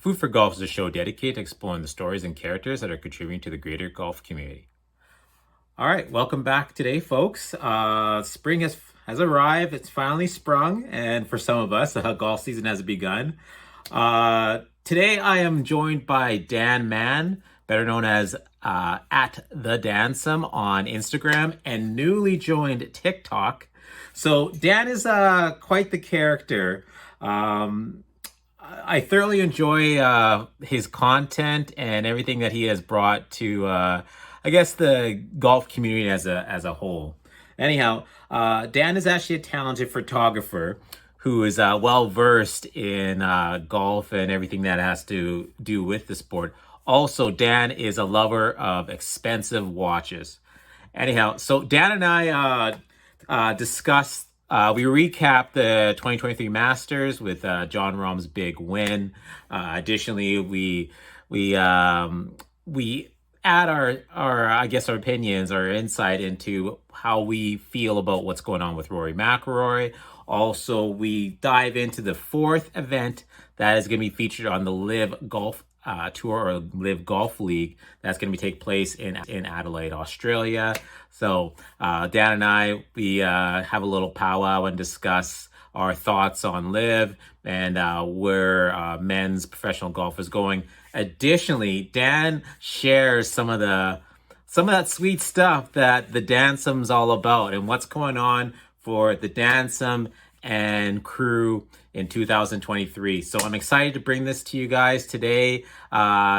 Food for Golf is a show dedicated to exploring the stories and characters that are contributing to the greater golf community. All right, welcome back today, folks. Spring has arrived. It's finally sprung, and for some of us, the golf season has begun. Today, I am joined by Dan Mann, better known as at The Dansome on Instagram, and newly joined TikTok. So Dan is quite the character. Um, I thoroughly enjoy his content and everything that he has brought to, I guess, the golf community as a whole. Anyhow, Dan is actually a talented photographer who is well versed in golf and everything that has to do with the sport. Also, Dan is a lover of expensive watches. Anyhow, so Dan and I discussed. We recapped the 2023 Masters with John Rahm's big win. Additionally, we add our I guess our opinions, our insight into how we feel about what's going on with Rory McIlroy. Also, we dive into the fourth event that is going to be featured on the Live Golf Tour or Live Golf League that's going to be take place in Adelaide, Australia. So Dan and I we have a little powwow and discuss our thoughts on Live and where men's professional golf is going. Additionally, Dan shares some of that sweet stuff that the Dansome's all about and what's going on for the Dansome and crew in 2023. So I'm excited to bring this to you guys today.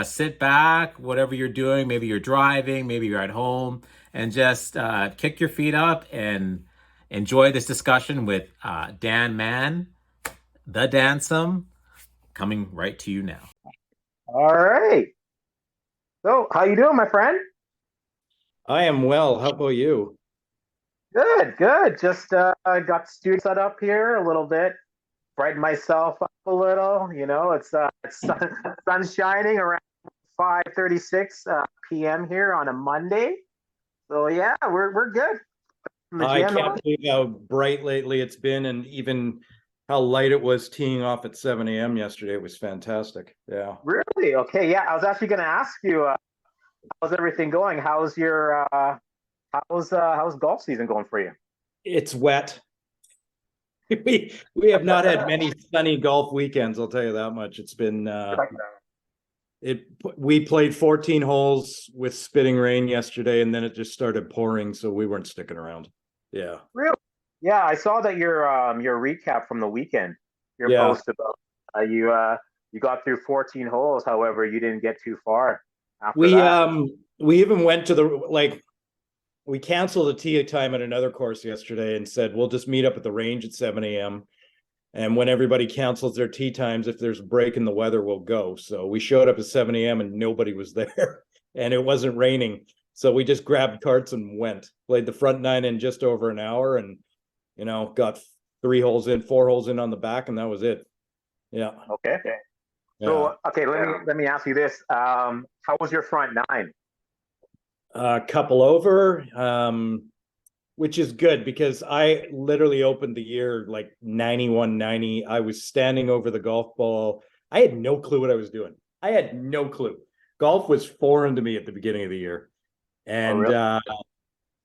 Sit back, whatever you're doing. Maybe you're driving, maybe you're at home, and just kick your feet up and enjoy this discussion with Dan Mann, the Dansome, coming right to you now. All right. So, how you doing, my friend? I am well. How about you? Good, good. Just got the studio set up here a little bit, brighten myself up a little. It's sun shining around 5:36 p.m. here on a Monday. So yeah, we're good. I can't believe how bright lately it's been, and even how light it was teeing off at 7 a.m. yesterday. It was fantastic. Yeah. Really? Okay. Yeah, I was actually going to ask you, how's everything going? How's golf season going for you? It's wet. We have not had many sunny golf weekends, I'll tell you that much. It's been we played 14 holes with spitting rain yesterday, and then it just started pouring, so we weren't sticking around. Yeah. Really? Yeah, I saw that your recap from the weekend, your Yeah. post about you got through 14 holes. However, you didn't get too far after We that. we even went to we canceled the tee time at another course yesterday and said we'll just meet up at the range at 7 a.m. And when everybody cancels their tee times, if there's a break in the weather, we'll go. So we showed up at 7 a.m. and nobody was there, and it wasn't raining. So we just grabbed carts and went. Played the front nine in just over an hour, and got 4 holes in on the back, and that was it. Yeah. Okay. Yeah. So okay, let me ask you this. How was your front nine? Couple over, which is good because I literally opened the year like 91-90. I was standing over the golf ball. I had no clue what I was doing. I had no clue. Golf was foreign to me at the beginning of the year. And really?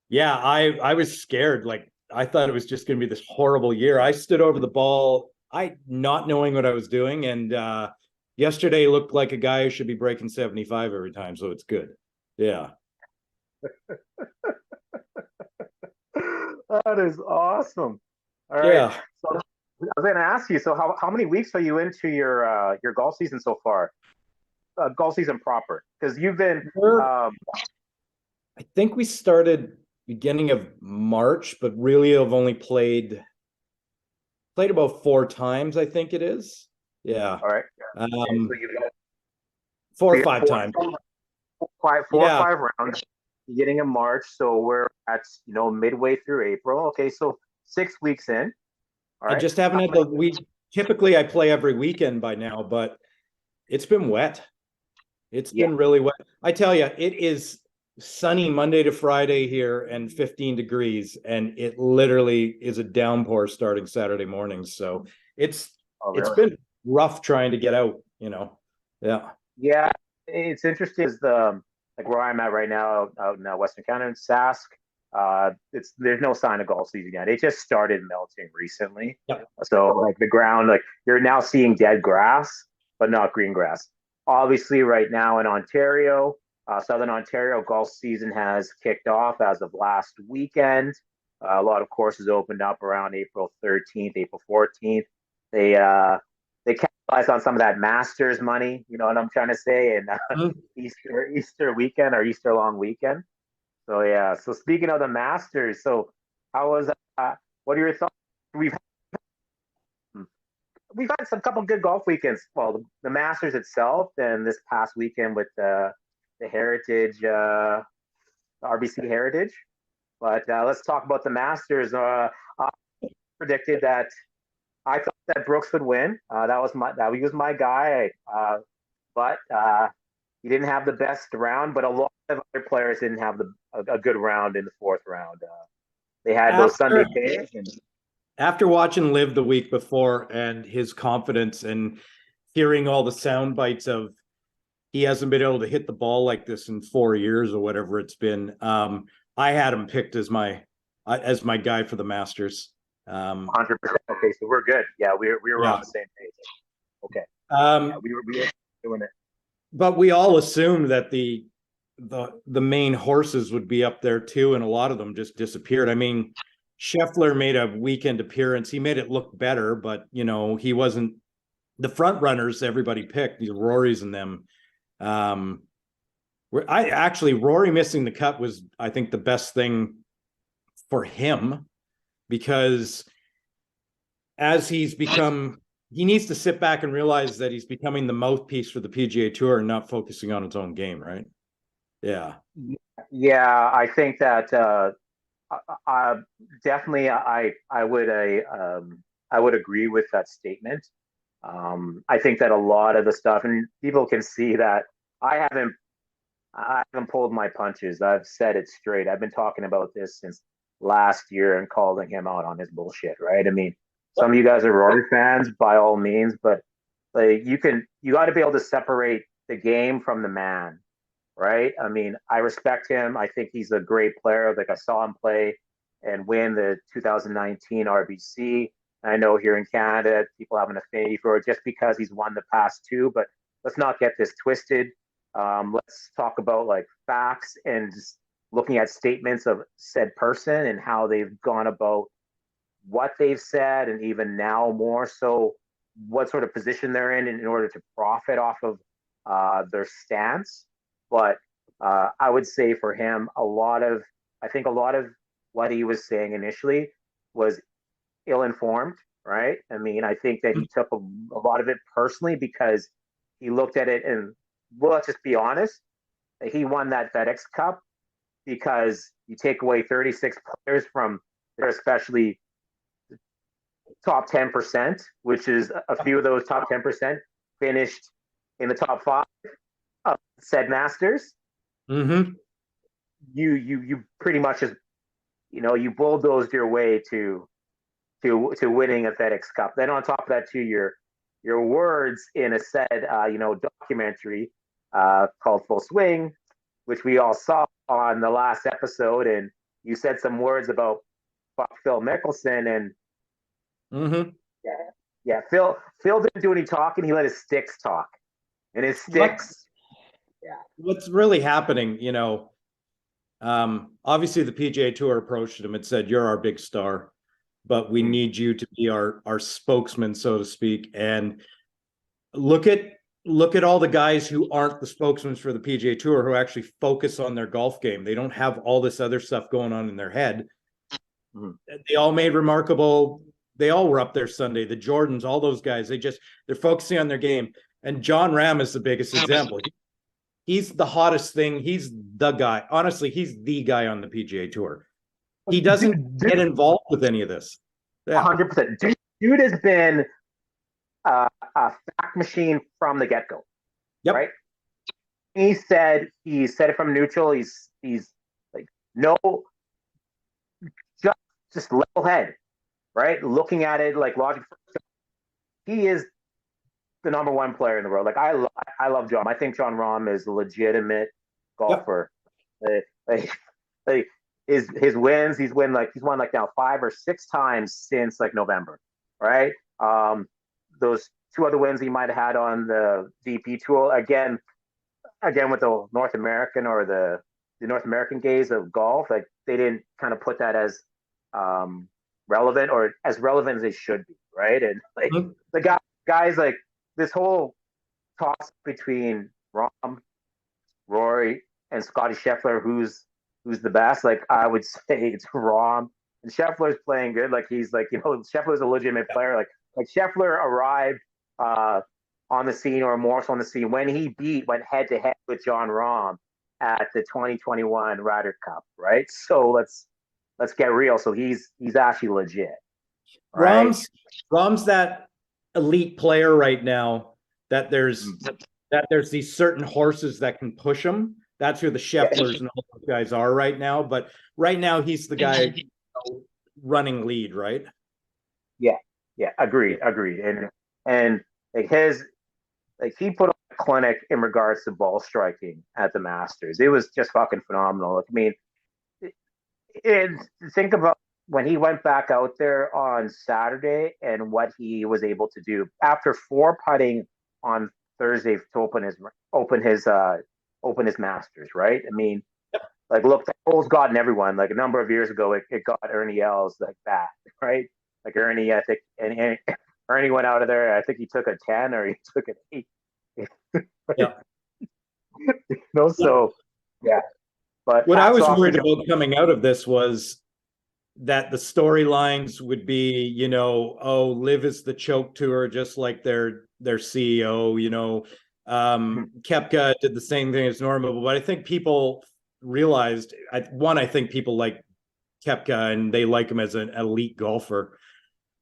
yeah, I was scared. Like I thought it was just going to be this horrible year. I stood over the ball, not knowing what I was doing. And yesterday looked like a guy who should be breaking 75 every time. So it's good. Yeah. That is awesome. All right. Yeah. So I was going to ask you. So how many weeks are you into your golf season so far? Golf season proper, because you've been. I think we started beginning of March, but really I've only played about 4 times, I think it is. Yeah. All right. Um, So you've got 4 or 5 times. Four Yeah. or 5 rounds, beginning of March. So we're at midway through April. Okay, so 6 weeks in. All I right. just haven't had typically I play every weekend by now, but it's been wet. It's Yeah. been really wet. I tell you, it is sunny Monday to Friday here and 15 degrees, and it literally is a downpour starting Saturday mornings. So it's Oh, it's really? been rough trying to get out. Yeah. Yeah, it's interesting. Is the like where I'm at right now out in Western Canada in Sask. It's there's no sign of golf season yet. It just started melting recently. Yeah. So like the ground, like you're now seeing dead grass, but not green grass. Obviously, right now in Ontario, Southern Ontario, golf season has kicked off as of last weekend. A lot of courses opened up around April 13th, April 14th. They uh, they capitalized on some of that Masters money. You know what I'm trying to say? And Mhm. Easter weekend or Easter long weekend. So yeah. So speaking of the Masters, so how was what are your thoughts? We've we've had some couple good golf weekends. Well, the Masters itself, and this past weekend with the Heritage RBC Heritage. But let's talk about the Masters. I predicted that I thought that Brooks would win. That he was my guy. But he didn't have the best round. But a lot of other players didn't have a good round in the fourth round. They had those Sunday After pins. And after watching Live the week before and his confidence and hearing all the sound bites of he hasn't been able to hit the ball like this in 4 years or whatever it's been. I had him picked as my guy for the Masters. 100%. Okay, so we're good. Yeah, we were on Yeah. the same page. Okay, yeah, Um, we were doing it. but we all assumed that the main horses would be up there too, and a lot of them just disappeared. I mean, Scheffler made a weekend appearance. He made it look better, but he wasn't the front runners everybody picked, the Rorys and them. Um, I actually Rory missing the cut was, I think, the best thing for him because as he needs to sit back and realize that he's becoming the mouthpiece for the PGA Tour and not focusing on his own game, right? Yeah. Yeah, I think that definitely I would agree with that statement. I think that a lot of the stuff, and people can see that I haven't I haven't pulled my punches. I've said it straight. I've been talking about this since last year and calling him out on his bullshit, right? I mean, some of you guys are Rory fans by all means, but like you got to be able to separate the game from the man, right? I mean, I respect him. I think he's a great player. Like I saw him play and win the 2019 RBC. I know here in Canada, people have an affinity for it just because he's won the past two, but let's not get this twisted. Let's talk about like facts and just looking at statements of said person and how they've gone about what they've said, and even now more so what sort of position they're in order to profit off of their stance. But I would say for him, I think a lot of what he was saying initially was ill informed, right? I mean, I think that he took a lot of it personally because he looked at it and, well, let's just be honest, he won that FedEx Cup because you take away 36 players from their especially top 10%, which is a few of those top 10% finished in the top five of said Masters. Mm-hmm. You pretty much just you bulldozed your way to winning a FedEx Cup. Then on top of that, too, your words in a said documentary called Full Swing, which we all saw on the last episode, and you said some words about Phil Mickelson, and Mm-hmm. yeah, yeah, Phil didn't do any talking. He let his sticks talk, and his What sticks, yeah, what's really happening, obviously the PGA Tour approached him and said, "You're our big star, but we mm, need you to be our spokesman, so to speak." And look at look at all the guys who aren't the spokesmen for the PGA Tour who actually focus on their golf game. They don't have all this other stuff going on in their head. mm. They all made remarkable. They all were up there Sunday. The Jordans, all those guys, they're focusing on their game. And John Ram is the biggest example. He's the hottest thing. He's the guy. Honestly, he's the guy on the PGA Tour. He doesn't Dude, get involved with any of this. Yeah. 100%. Dude has been a fact machine from the get go, Yep. right? He said it from neutral. He's like no, just just level head, right? Looking at it like logic. He is the number one player in the world. Like I love John. I think John Rahm is a legitimate Yep. golfer. Like, like his wins, he's won like now 5 or 6 times since like November, right? Those two other wins he might have had on the DP tour again with the North American or the North American gaze of golf, like they didn't kind of put that as relevant or as relevant as they should be, right? And like Mhm. the guys like this whole toss between Rom, Rory, and Scotty Scheffler, who's the best? Like I would say it's Rom, and Scheffler's playing good. Like he's like Scheffler's a legitimate player. Like Scheffler arrived on the scene or more so on the scene when he went head to head with John Rahm at the 2021 Ryder Cup, right? So let's get real. So he's actually legit, right? Rom's that elite player right now that there's these certain horses that can push him. That's who the Yeah, Schefflers and all those guys are right now. But right now he's the guy running lead, right? yeah, yeah. Yeah. Agreed. And like his like he put on a clinic in regards to ball striking at the Masters. It was just fucking phenomenal. Like, I mean, and think about when he went back out there on Saturday and what he was able to do after four putting on Thursday to open his Masters, right? I mean, like look, the hole's gotten everyone. Like a number of years ago, it got Ernie Els like that, right? Like Ernie, I think, and Ernie went out of there. I think he took a 10 or he took an 8. Yeah. So yeah. But What I hats was off to worried John. about coming out of this was that the storylines would be, oh, Liv is the choke tour, just like their CEO, Kepka did the same thing as normal. But I think people realized, I think people like Kepka and they like him as an elite golfer.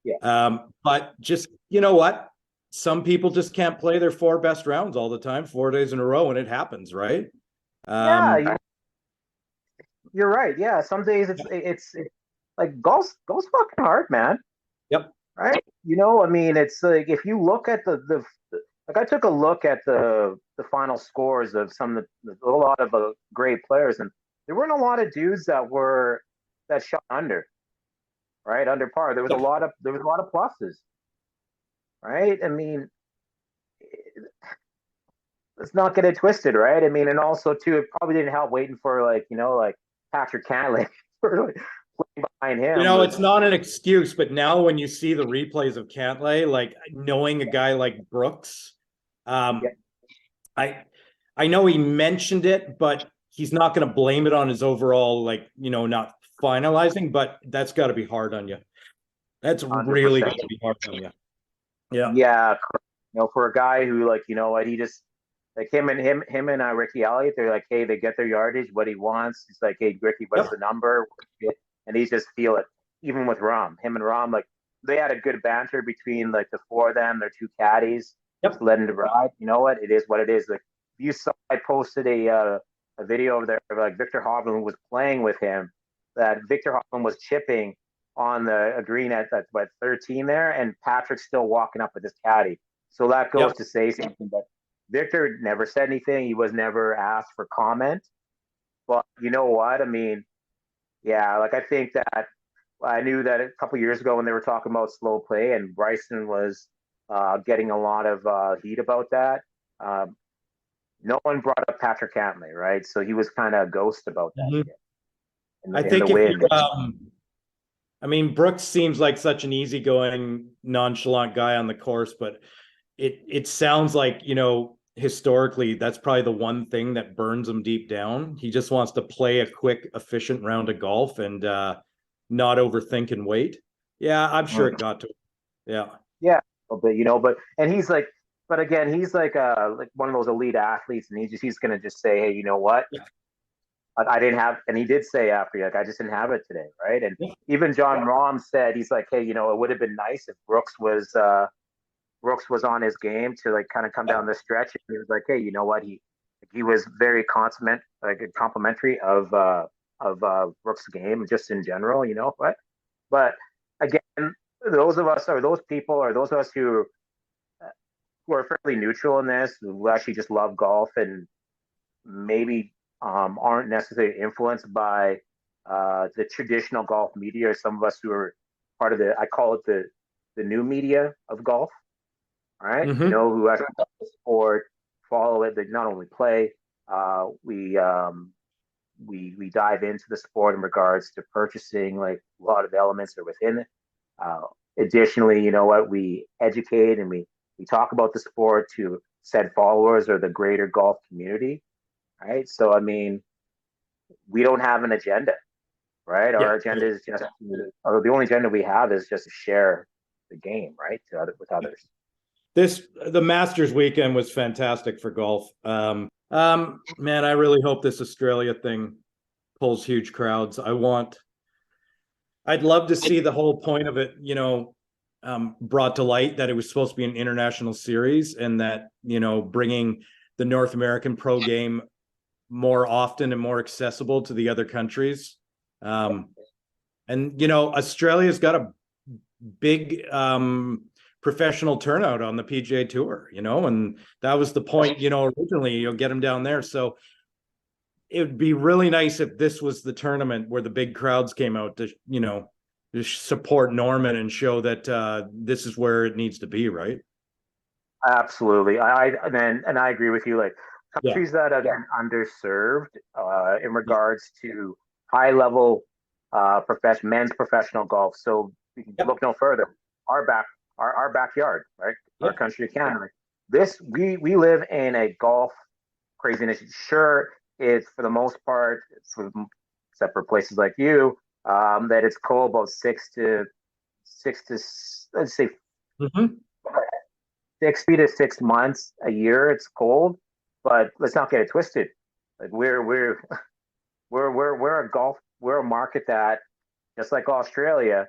Yeah. But just, you know what? Some people just can't play their four best rounds all the time, 4 days in a row, and it happens, right? Yeah, you're right. Yeah, some days it's like golf's fucking hard, man. Yep. Right? I mean, it's like if you look at the like I took a look at the final scores of a lot of great players, and there weren't a lot of dudes that shot under, right, under par. There was a lot of pluses, right? I mean, let's not get it twisted, right? I mean, and also too, it probably didn't help waiting for like Patrick Cantlay for like, playing behind him It's was not an excuse, but now when you see the replays of Cantlay, like knowing a guy like Brooks, yeah, um, I I know he mentioned it, but he's not going to blame it on his overall, like, not finalizing, but that's got to be hard on you. That's really 100%. going to be hard on you. Yeah. Yeah, for a guy who like what he just like him and Ricky Elliott, they're like, hey, they get their yardage, what he wants. He's like, hey, Ricky, what's Yep. the number? And he's just feel it. Even with him and Rom, like they had a good banter between like the four of them, their two caddies, just Yep. letting it ride. You know what? It is what it is. Like you saw, I posted a video over there of like Victor Hovland was playing with him. That Victor Hovland was chipping on the green at 13 there, and Patrick's still walking up with his caddy. So that goes Yep. to say something. But Victor never said anything. He was never asked for comment. But you know what? I mean, yeah, like I think that I knew that a couple years ago when they were talking about slow play, and Bryson was getting a lot of heat about that. Um, no one brought up Patrick Cantlay, right? So he was kind of a ghost about that Mhm. shit I in the think if you, wind. I mean, Brooks seems like such an easygoing, nonchalant guy on the course, but it sounds like, historically, that's probably the one thing that burns him deep down. He just wants to play a quick, efficient round of golf and not overthink and wait. Yeah, I'm sure it got to him. Yeah. Yeah, but and he's like, but again, he's like one of those elite athletes, and he's gonna just say, hey, you know what? I didn't have, and he did say after, like, I just didn't have it today, right? And Yeah. even John Rahm said, he's like, hey, it would have been nice if Brooks was on his game to like kind of come down the stretch. And he was like, hey, you know what? He was very complimentary of Brooks' game just in general, what? But again, those of us or those people or those of us who who are fairly neutral in this, who actually just love golf and maybe aren't necessarily influenced by the traditional golf media, or some of us who are part of I call it the new media of golf, all right? Mm-hmm. Who actually sport, follow it, they not only play, we dive into the sport in regards to purchasing, like a lot of elements are within it. Additionally, we educate and we talk about the sport to said followers or the greater golf community, right? So, I mean, we don't have an agenda, right? Yeah. Our agenda is just, or the only agenda we have is just to share the game, right, with others. The Masters weekend was fantastic for golf. Man, I really hope this Australia thing pulls huge crowds. I'd love to see the whole point of it, brought to light, that it was supposed to be an international series, and that, bringing the North American pro game more often and more accessible to the other countries. And, Australia's got a big professional turnout on the PGA Tour, and that was the point, originally, get them down there. So it would be really nice if this was the tournament where the big crowds came out to, to support Norman and show that this is where it needs to be, right? Absolutely. I agree with you. Like, countries that are underserved in regards to high level men's professional golf. So we can look no further. Our backyard, right? Our country of Canada. We live in a golf craziness. Sure, it's for the most part, except for places like you, that it's cold about six to let's say 6 months a year. It's cold, but let's not get it twisted. Like we're a market that, just like Australia,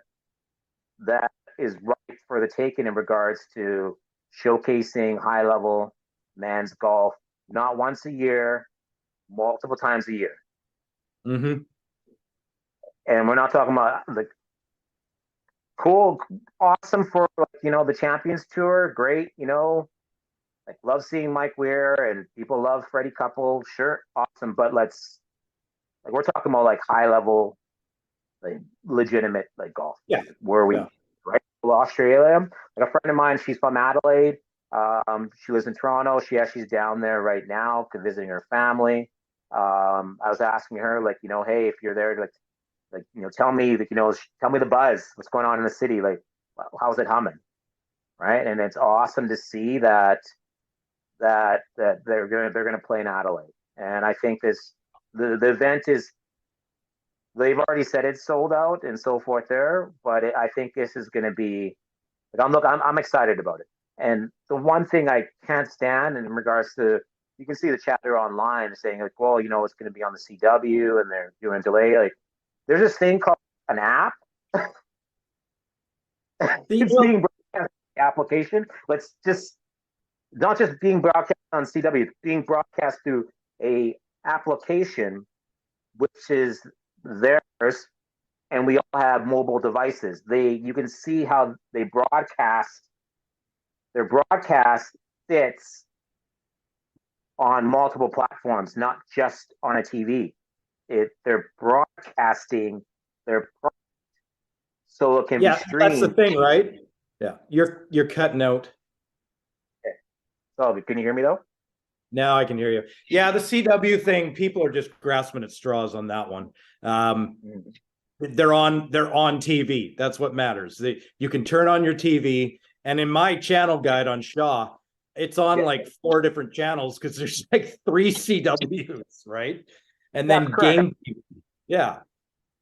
that is right for the taking in regards to showcasing high level men's golf, not once a year, multiple times a year. Mm-hmm. And we're not talking about like cool, awesome for the Champions Tour, great, like love seeing Mike Weir and people love Freddie Couple, sure, awesome, but we're talking about like high level, like legitimate like golf. Where we right? Australia. Like a friend of mine, she's from Adelaide. She lives in Toronto. She's down there right now visiting her family. I was asking her, like, hey, if you're there, tell me, tell me the buzz. What's going on in the city? Like, how's it humming? Right. And it's awesome to see that they're gonna play in Adelaide. And I think the event is, they've already said it's sold out and so forth there, but I think this is going to be, I'm excited about it. And the one thing I can't stand in regards to, you can see the chatter online saying like, well, it's going to be on the CW and they're doing delay. Like, there's this thing called an app. It's being broadcast application. Let's just, not just being broadcast on CW, it's being broadcast through a application, which is theirs, and we all have mobile devices. You can see how they broadcast. Their broadcast fits on multiple platforms, not just on a TV. They're broadcasting their product so it can be streamed. That's the thing, right? Yeah, you're cutting out. Okay. So can you hear me though? Now I can hear you. Yeah, the CW thing, people are just grasping at straws on that one. They're on TV. That's what matters. You can turn on your TV, and in my channel guide on Shaw, it's on like 4 different channels because there's like 3 CWs, right? And then Game TV. Yeah.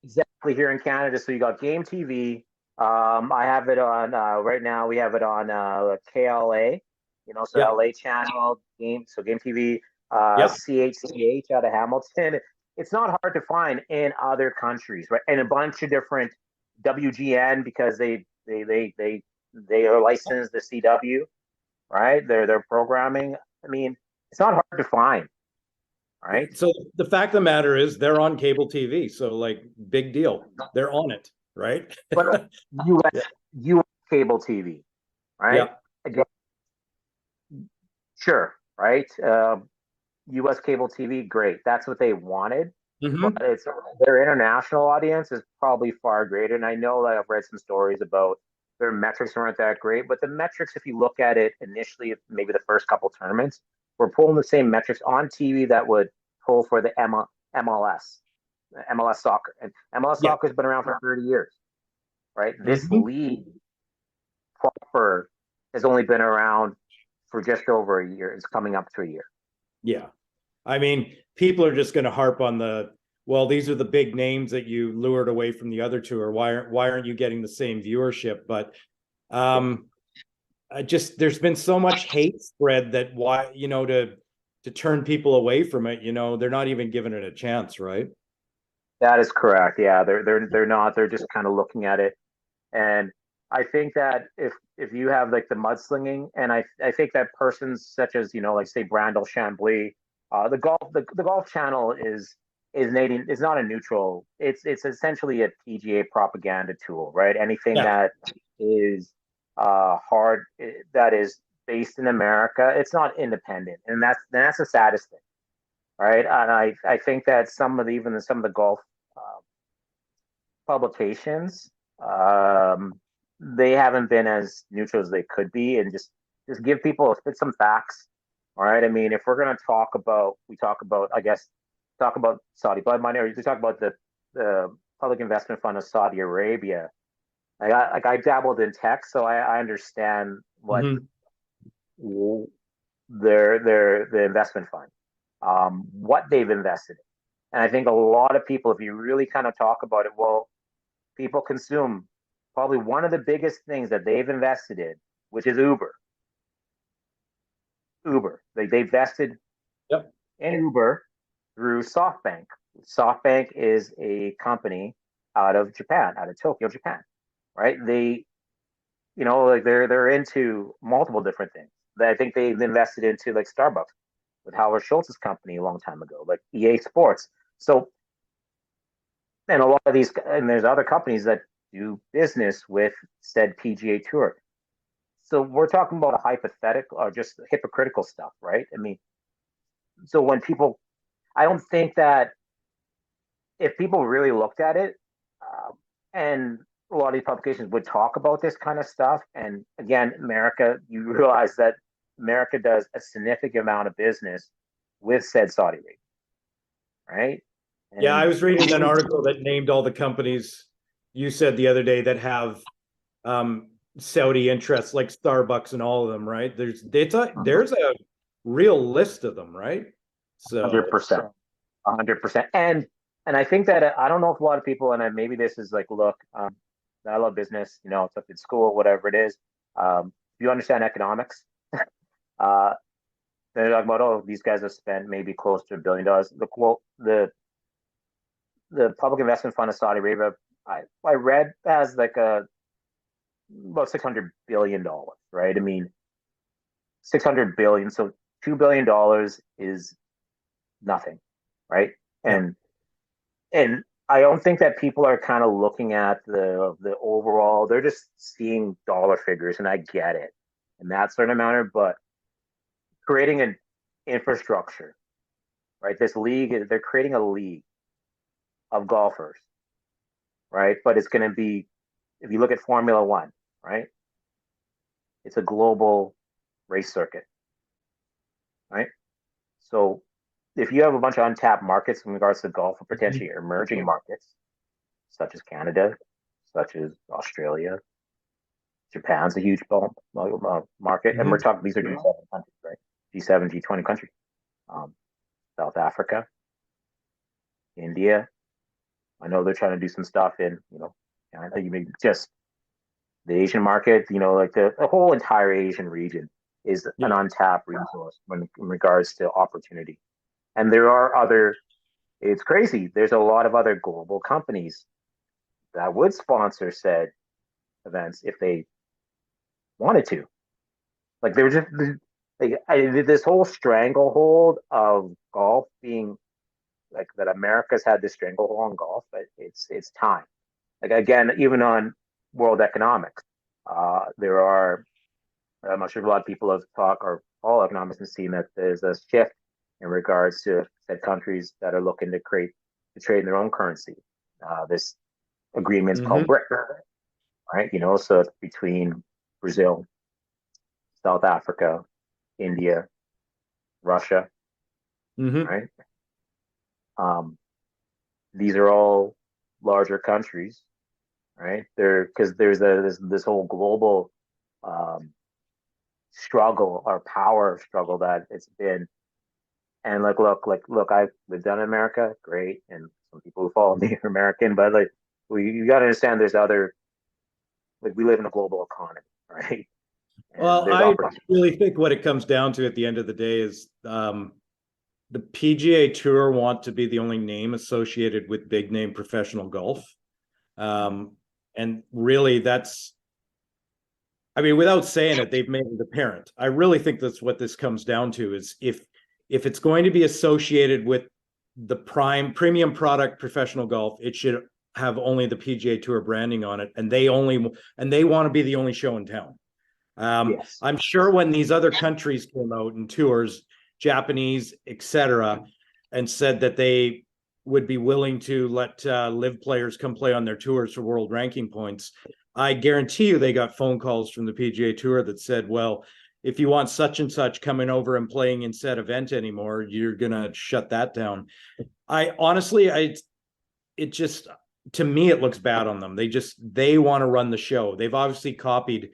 Exactly, here in Canada. So you got Game TV. I have it on right now. We have it on KLA. LA channel, Game TV, CHCH out of Hamilton. It's not hard to find in other countries, right? And a bunch of different WGN, because they are licensed the CW, right? Their programming. I mean, it's not hard to find, right? So the fact of the matter is, they're on cable TV, so like, big deal. They're on it, right? But US cable TV, right? Yeah. Again, Sure, right? U.S. cable TV, great. That's what they wanted, but Hmm. it's their international audience is probably far greater. And I know that I've read some stories about their metrics weren't that great, but the metrics, if you look at it initially, maybe the first couple tournaments, were pulling the same metrics on TV that would pull for the MLS, MLS soccer, and MLS Yeah. soccer has been around for 30 years, right? This Hmm. league proper has only been around for just over a year. It's coming up to a year. Yeah. I mean, people are just going to harp on well, these are the big names that you lured away from the other two, or why aren't you getting the same viewership? But um, there's been so much hate spread that why, to turn people away from it, they're not even giving it a chance, right? That is correct. Yeah, they're not. They're just kind of looking at it, and I think that if you have like the mudslinging, and I think that persons such as like say Brandel Chambly, the golf channel is not a neutral. It's essentially a PGA propaganda tool, right? Anything Yeah. that is hard that is based in America, it's not independent, and that's the saddest thing, right? And I think that some of the golf uh, publications, they haven't been as neutral as they could be, and just give people spit some facts. All right. I mean, if we're going to talk about, I guess, talk about Saudi blood money, or you talk about the public investment fund of Saudi Arabia. I dabbled in tech, so I understand what Hmm. the investment fund, what they've invested in. And I think a lot of people, if you really kind of talk about it, well, people consume probably one of the biggest things that they've invested in, which is Uber. Uber. They invested Yep. in Uber through SoftBank. SoftBank is a company out of Japan, out of Tokyo, Japan, right? Like they're into multiple different things. I think they've invested into like Starbucks with Howard Schultz's company a long time ago, like EA Sports. So, and a lot of these, and there's other companies that do business with said PGA Tour. So we're talking about a hypothetical or just hypocritical stuff, right? I mean, so when people, I don't think that if people really looked at it, and a lot of these publications would talk about this kind of stuff, and again, America, you realize that America does a significant amount of business with said Saudi Arabia, right? Yeah, I And was reading an article that named all the companies you said the other day that have um, Saudi interests, like Starbucks and all of them, right? There's a real list of them, right? So 100%, 100%. And I think that I don't know if a lot of people, and maybe this is like, look, I love business, it's up in school, whatever it is. You understand economics. uh, they're talking about, oh, these guys have spent maybe close to $1 billion. The public investment fund of Saudi Arabia, I read has like about $600 billion, right? I mean, 600 billion. So $2 billion is nothing, right? yeah, And and I don't think that people are kind of looking at the overall. They're just seeing dollar figures, and I get it, and that sort of matter. But creating an infrastructure, right? This league, they're creating a league of golfers, right? But it's going to be, if you look at Formula One, right? It's a global race circuit, right? So if you have a bunch of untapped markets in regards to golf, or potentially emerging markets, such as Canada, such as Australia, Japan's a huge market, and we're mhm. talking these are G7 countries, right? G7, G20 countries. Um, South Africa, India. I know they're trying to do some stuff in China. You mean just the Asian market? Like the whole entire Asian region is an Yeah, untapped resource in regards to opportunity. And there are other. It's crazy. There's a lot of other global companies that would sponsor said events if they wanted to. Like there was just this whole stranglehold of golf being like that. America's had this stranglehold on golf, but it's time. Like again, even on world economics, there are. I'm not sure if a lot of people have talked or all economists have seen that there's a shift in regards to said countries that are looking to trade in their own currency. This agreement's called Mm-hmm. BRIC, right? So it's between Brazil, South Africa, India, Russia, Mm-hmm. right? Um, these are all larger countries, right? Because there's this whole global um, struggle or power struggle that it's been. And look, I've lived down in America, great, and some people who follow me are American, but like you got to understand, there's other, like, we live in a global economy, right? And Well, there's I opportunity. really think what it comes down to at the end of the day is the PGA Tour want to be the only name associated with big name professional golf. And really, I mean, without saying it, they've made it apparent. I really think that's what this comes down to is if it's going to be associated with the premium product professional golf, it should have only the PGA Tour branding on it, and they want to be the only show in town. Yes. I'm sure when these other countries came out and tours, Japanese, etc., and said that they would be willing to let live players come play on their tours for world ranking points, I guarantee you they got phone calls from the PGA Tour that said, well, if you want such and such coming over and playing in said event anymore, you're going to shut that down. I honestly, it just, to me, it looks bad on them. They want to run the show. They've obviously copied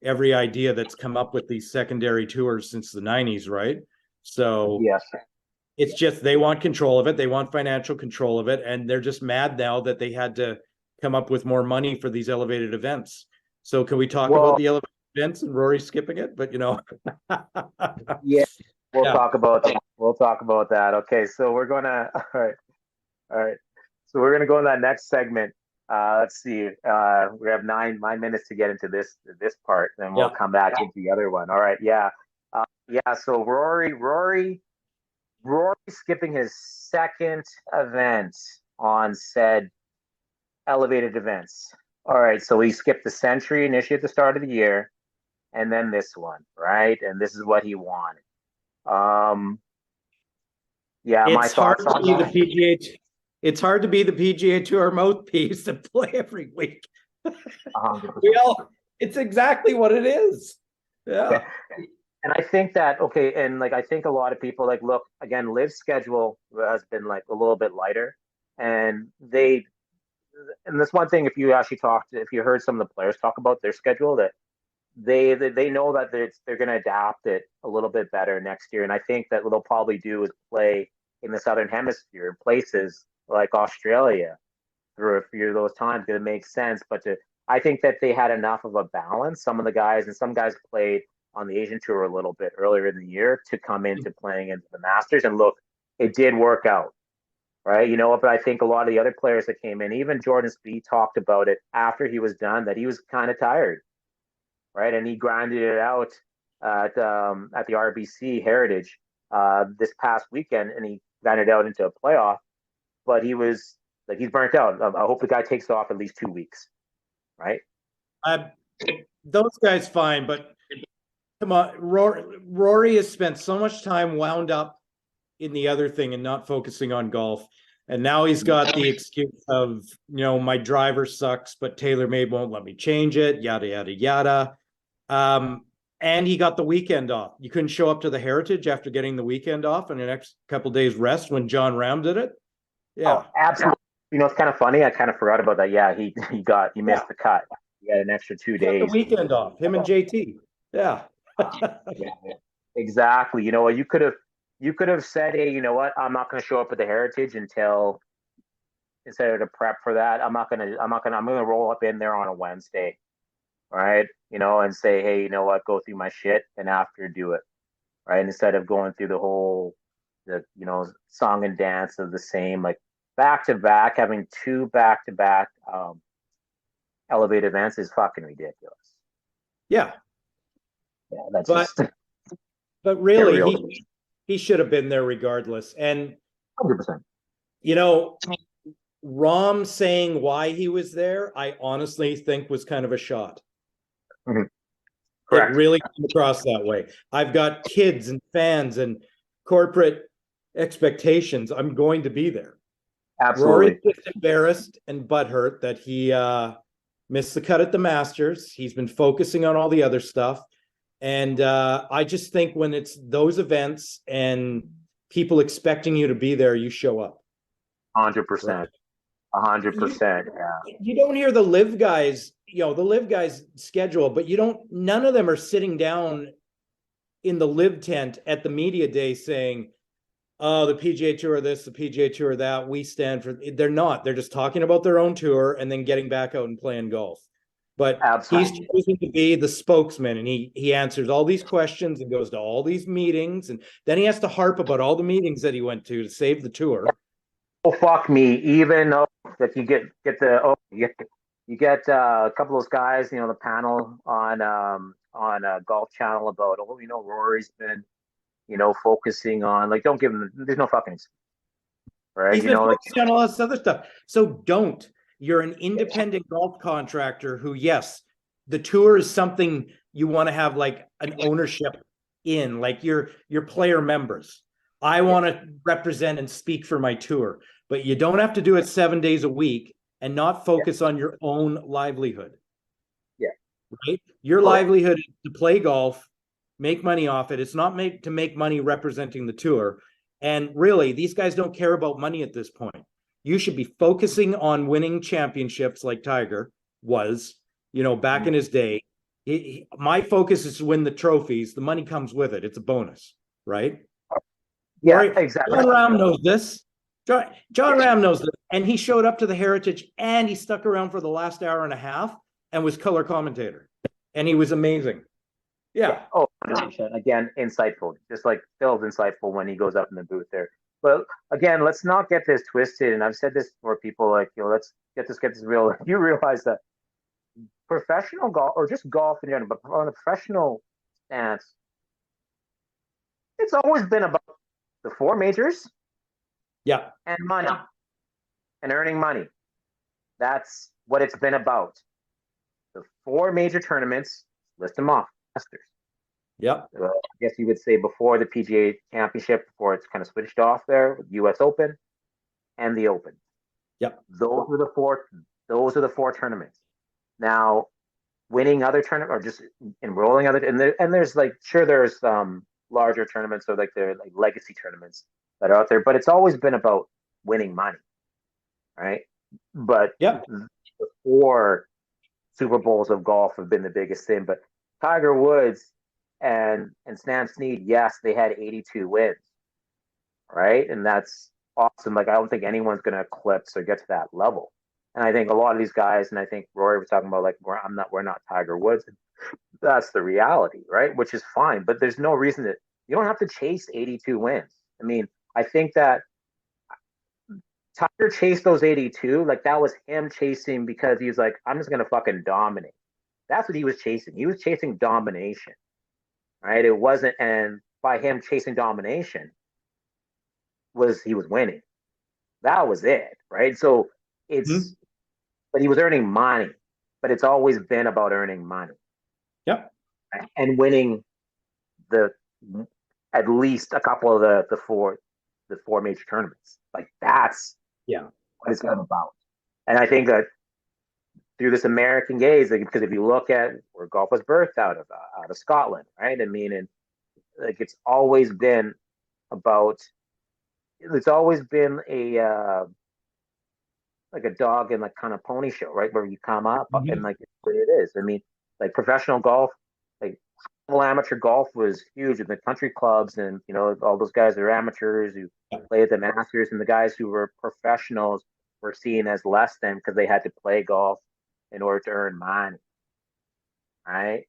every idea that's come up with these secondary tours since the 90s, right? So Yes. it's just they want control of it. They want financial control of it. And they're just mad now that they had to come up with more money for these elevated events. So can we talk about Well, the elevated events and Rory skipping it? But yeah, we'll yeah. talk about that. We'll talk about that. Okay, so we're gonna all right. So we're gonna go in that next segment. Let's see. We have 9 minutes to get into this part, then we'll Yeah. come back into the other one. All right, yeah. Yeah, so Rory skipping his second event on said elevated events. All right, so he skipped the Century initially at the start of the year, and then this one, right? And this is what he wanted. Yeah, my It's hard thoughts to on be the that. PGA. It's hard to be the PGA Tour mouthpiece to play every week. 100%. We all. It's exactly what it is. Okay. Yeah. And I think that, okay, and like I think a lot of people, like, look, again, Liv's schedule has been like a little bit lighter, and this one thing, if you actually if you heard some of the players talk about their schedule, that they know that they're going to adapt it a little bit better next year. And I think that what they'll probably do is play in the Southern Hemisphere in places like Australia through a few of those times, because it makes sense. I think that they had enough of a balance. Some of the guys, and some guys played on the Asian Tour a little bit earlier in the year to come into playing into the Masters. And look, it did work out, right? But I think a lot of the other players that came in, even Jordan Spieth talked about it after he was done, that he was kind of tired, right? And he grinded it out at the RBC Heritage this past weekend, and he grinded it out into a playoff. But he was like, he's burnt out. I hope the guy takes off at least 2 weeks, right? Those guys fine, but come on, Rory has spent so much time wound up in the other thing and not focusing on golf. And now he's got the excuse of, my driver sucks, but TaylorMade won't let me change it, yada, yada, yada. And he got the weekend off. You couldn't show up to the Heritage after getting the weekend off and the next couple of days rest when John Ram did it. Yeah. Oh, absolutely. It's kind of funny. I kind of forgot about that. Yeah, he missed the cut. He had an extra two He got the days. weekend off, him and JT. Yeah. Yeah, exactly. You could have said, hey, you know what? I'm not going to show up at the Heritage until, instead of to prep for that. I'm gonna roll up in there on a Wednesday, right? And say, hey, you know what? Go through my shit, and after do it, right? Instead of going through the song and dance of the same, like, back to back, having two back to back elevate events is fucking ridiculous. Yeah. Yeah, that's But just but really real. he should have been there regardless. And 100%. Rom saying why he was there, I honestly think was kind of a shot. Mhm. It Correct. really comes across that way. I've got kids and fans and corporate expectations. I'm going to be there. Rory's Absolutely. just embarrassed and butthurt that he missed the cut at the Masters. He's been focusing on all the other stuff. And I just think when it's those events and people expecting you to be there, you show up. 100%. 100%. Yeah. You don't hear the live guys, the live guys schedule, but none of them are sitting down in the live tent at the media day saying, oh, the PGA Tour this, the PGA Tour that, we stand for. They're not. They're just talking about their own tour and then getting back out and playing golf. But Absolutely. he's choosing to be the spokesman, and he answers all these questions and goes to all these meetings, and then he has to harp about all the meetings that he went to save the tour. Oh fuck me! Even though that you get you get a couple of those guys, the panel on Golf Channel about Rory's been focusing on, like, don't give him, there's no fucking, right? He's been focusing on all this other stuff. So don't. You're an independent golf contractor who, yes, the tour is something you want to have like an ownership in, like your player members. I want to represent and speak for my tour, but you don't have to do it 7 days a week and not focus on your own livelihood. Yeah. Right? Your livelihood is to play golf, make money off it. It's not to make money representing the tour. And really, these guys don't care about money at this point. You should be focusing on winning championships like Tiger was, back in his day. My focus is to win the trophies. The money comes with it. It's a bonus, right? Yeah, right? exactly. John Rahm knows this. John Rahm knows this. And he showed up to the Heritage and he stuck around for the last hour and a half and was color commentator. And he was amazing. Yeah. Oh, 100%. Again, insightful. Just like Phil's insightful when he goes up in the booth there. But again, let's not get this twisted. And I've said this for people, like, let's get this real. You realize that professional golf, or just golf in general, but on a professional stance, it's always been about the four majors. Yeah. And money. And earning money. That's what it's been about. The four major tournaments, list them off. Masters. Yep. I guess you would say before the PGA Championship, before it's kind of switched off there, with U.S. Open and the Open. Yep. Those are the four tournaments. Now, winning other tournaments or just enrolling other, and there's like, sure, there's larger tournaments, or like they're like legacy tournaments that are out there, but it's always been about winning money, right? But yep. The four Super Bowls of golf have been the biggest thing. But Tiger Woods and Stan Snead, yes, they had 82 wins, right? And that's awesome. Like, I don't think anyone's going to eclipse or get to that level. And I think a lot of these guys, and I think Rory was talking about, like, we're not Tiger Woods. That's the reality, right? Which is fine, but there's no reason that you don't have to chase 82 wins. I mean, I think that Tiger chased those 82, like that was him chasing because he was like, I'm just gonna fucking dominate. That's what he was chasing. He was chasing domination, right? It wasn't, and by him chasing domination, he was winning. That was it, right? So it's, but he was earning money, but it's always been about earning money. Yep. Right? And winning at least a couple of the four major tournaments. Like, that's what it's about. And I think that through this American gaze, like, because if you look at where golf was birthed out of Scotland, right? I mean, and like, it's always been about, it's always been a like a dog and like kind of pony show, right? Where you come up and like, it's what it is. I mean, like, professional golf, like amateur golf was huge in the country clubs, and all those guys are amateurs who play at the Masters, and the guys who were professionals were seen as less than because they had to play golf in order to earn money, right?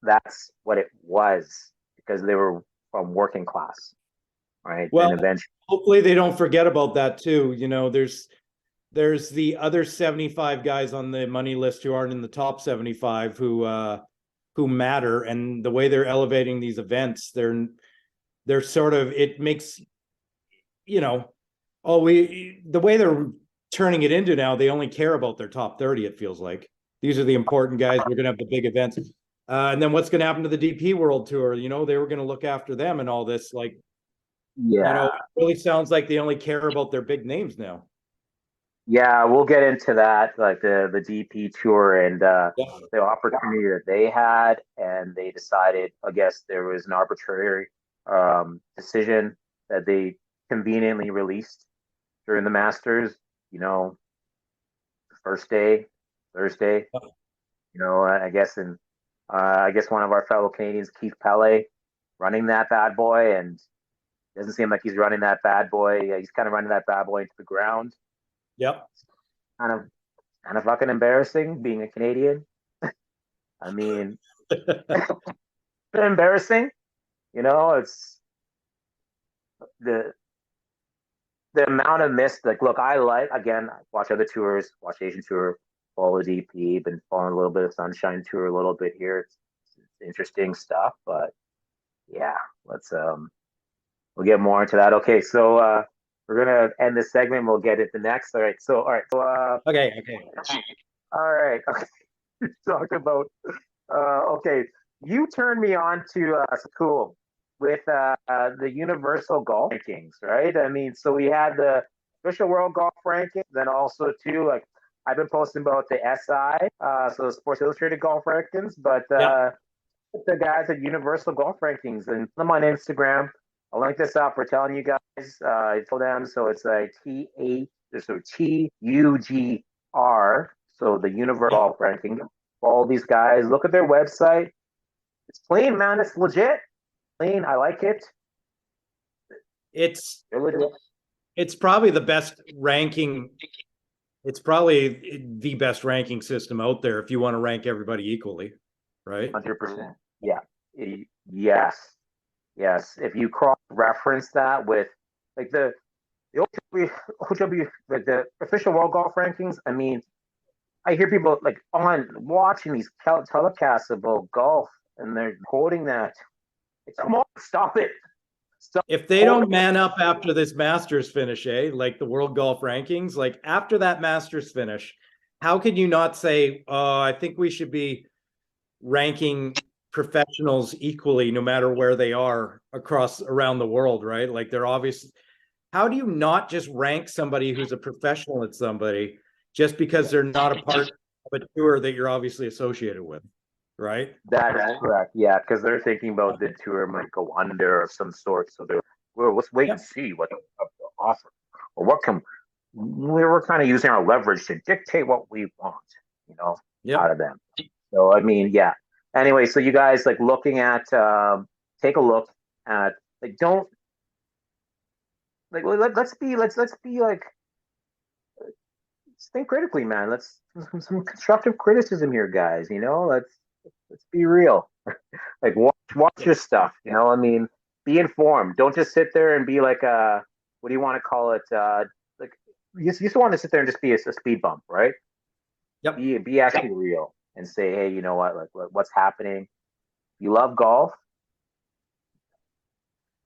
That's what it was, because they were from working class, right? Well, and eventually, hopefully they don't forget about that too. There's the other 75 guys on the money list who aren't in the top 75 who matter, and the way they're elevating these events, they're sort of, it makes, the way they're turning it into now, they only care about their top 30, it feels like. These are the important guys. We're going to have the big events. And then what's going to happen to the DP World Tour? You know, they were going to look after them and all this. Like, you know, Yeah. it really sounds like they only care about their big names now. Yeah, we'll get into that, like the DP tour and Yeah. the opportunity that they had, and they decided. I guess there was an arbitrary decision that they conveniently released during the Masters. You know, first day, Thursday. You know, I guess, and I guess one of our fellow Canadians, Keith Pele, running that bad boy, and doesn't seem like he's running that bad boy. Yeah, he's kind of running that bad boy into the ground. Yep. Kind of kind of fucking embarrassing being a Canadian. I mean, embarrassing. You know, it's the the amount of missed. Like, look, I like again watch other tours, watch Asian tour, follow the DP, been following a little bit of Sunshine tour, a little bit here. It's interesting stuff, but yeah, let's we'll get more into that. Okay, so we're gonna end this segment. We'll get it the next. All right, so Okay. Okay. all right. Okay. Talk about okay, you turned me on to school with the Universal Golf Rankings, right? I mean, so we had the official World Golf Rankings, then also too like I've been posting about the SI, so the Sports Illustrated Golf Rankings, but Yeah. the guys at Universal Golf Rankings, and I'm on Instagram. I'll link this up. We're telling you guys. I told them so. It's like TUGR. So the Universal Yeah. Golf Ranking. All these guys. Look at their website. It's clean, man. It's legit. Clean. I like it. It's They're legit. it's probably the best ranking. It's probably the best ranking system out there if you want to rank everybody equally, right? 100%. Yeah. Yes. Yes. If you cross reference that with like the OW, like the official World Golf Rankings, I mean, I hear people like on watching these telecasts about golf, and they're quoting that. It's, come on, stop it. Stop If they don't man up after this Masters finish, like the World Golf Rankings, like after that Masters finish, how can you not say, I think we should be ranking professionals equally no matter where they are across around the world, right? Like they're obvious. How do you not just rank somebody who's a professional at somebody just because they're not a part of a tour that you're obviously associated with, right? That is correct. Yeah, because they're thinking about the tour might go under of some sort. So they're, well, let's wait and Yep. see what they have to offer, or what can we're kind of using our leverage to dictate what we want, you know, out Yep. of them. So I mean, yeah. Anyway, so you guys like looking at take a look at like don't like let's be like let's think critically, man. Let's some constructive criticism here, guys. You know, let's be real. Like watch your stuff. You know, I mean, be informed. Don't just sit there and be like what do you want to call it? Like you just want to sit there and just be a speed bump, right? Yep. Be actually real and say, hey, you know what? Like what's happening? You love golf?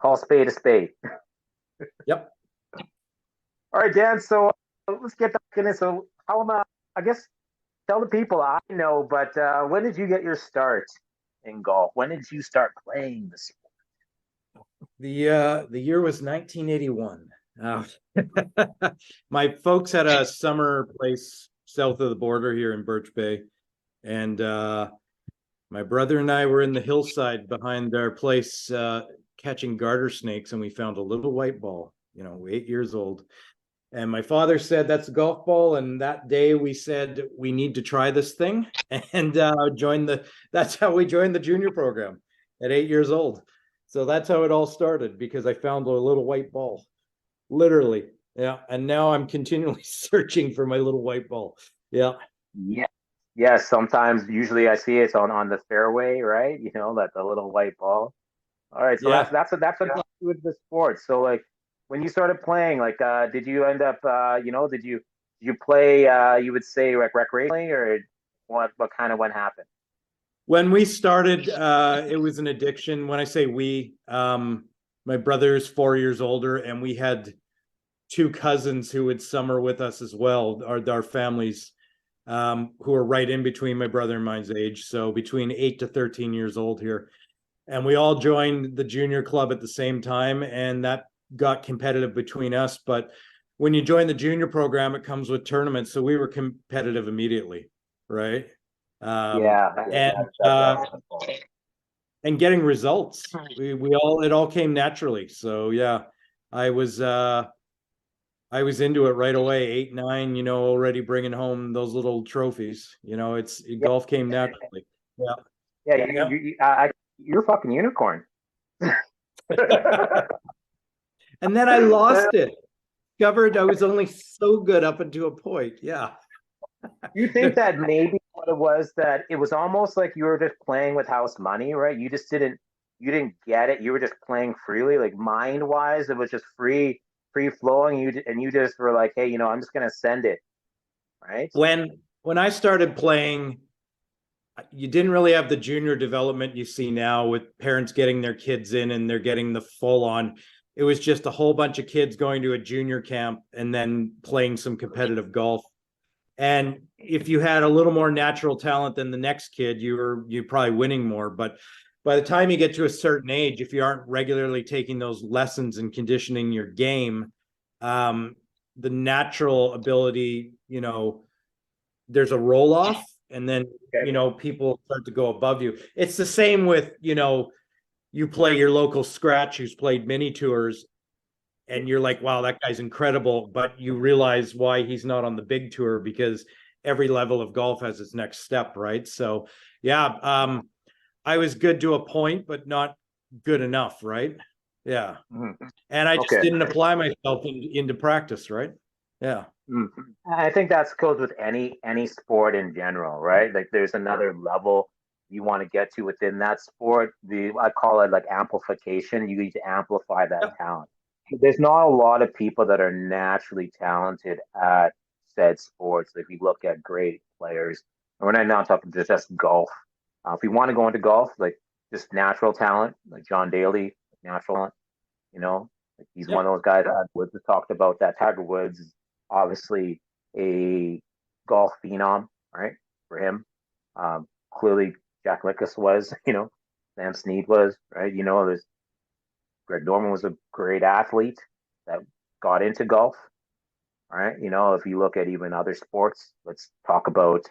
Call spade a spade. Yep. All right, Dan. So let's get back in it. So how about I guess tell the people I know, but when did you get your start in golf? When did you start playing the sport? The year was 1981. My folks had a summer place south of the border here in Birch Bay, and my brother and I were in the hillside behind our place catching garter snakes, and we found a little white ball. You know, 8 years old. And my father said, that's a golf ball. And that day we said, we need to try this thing and that's how we joined the junior program at 8 years old. So that's how it all started because I found a little white ball, literally. Yeah. And now I'm continually searching for my little white ball. Yeah. Yeah. Yeah, sometimes usually I see it's on the fairway, right? You know, that the little white ball. All right, so Yeah. that's what got you with the sport. So like when you started playing, like did you end up you know, did you play you would say like recreationally or what happened? When we started, it was an addiction. When I say we, my brother's 4 years older, and we had two cousins who would summer with us as well. Our families who are right in between my brother and mine's age. So between 8 to 13 years old here. And we all joined the junior club at the same time, and that got competitive between us. But when you join the junior program, it comes with tournaments. So we were competitive immediately, right? Yeah, And getting results. It all came naturally. So yeah, I was I was into it right away, 8, 9, already bringing home those little trophies. yeah, Golf came naturally. Yeah. yeah. Yeah. You're a fucking unicorn. And then I lost it. Discovered I was only so good up until a point. Yeah. You think that maybe what it was, that it was almost like you were just playing with house money, right? You didn't get it. You were just playing freely, like mind wise. It was just free flowing. You just were like, hey, I'm just gonna send it, right? When I started playing, you didn't really have the junior development you see now with parents getting their kids in and they're getting the full on. It was just a whole bunch of kids going to a junior camp and then playing some competitive golf. And if you had a little more natural talent than the next kid, you're probably winning more. But by the time you get to a certain age, if you aren't regularly taking those lessons and conditioning your game, the natural ability, there's a roll off, and then people start to go above you. It's the same with you play your local scratch who's played mini tours, and you're like, wow, that guy's incredible, but you realize why he's not on the big tour, because every level of golf has its next step, right? So yeah, I was good to a point, but not good enough, right? Yeah. Mm-hmm. And I just didn't apply myself into practice, right? Yeah. Mm-hmm. I think that's goes with any sport in general, right? Like there's another level you want to get to within that sport. I call it like amplification. You need to amplify that talent. There's not a lot of people that are naturally talented at said sports. If you look at great players, and we're not now talking just golf. If you want to go into golf, like just natural talent, like John Daly, natural talent, like he's one of those guys that Woods has talked about. That Tiger Woods is obviously a golf phenom, right? For him, clearly Jack Nicklaus was, Sam Snead was, right? There's Greg Norman was a great athlete that got into golf, right? If you look at even other sports, let's talk about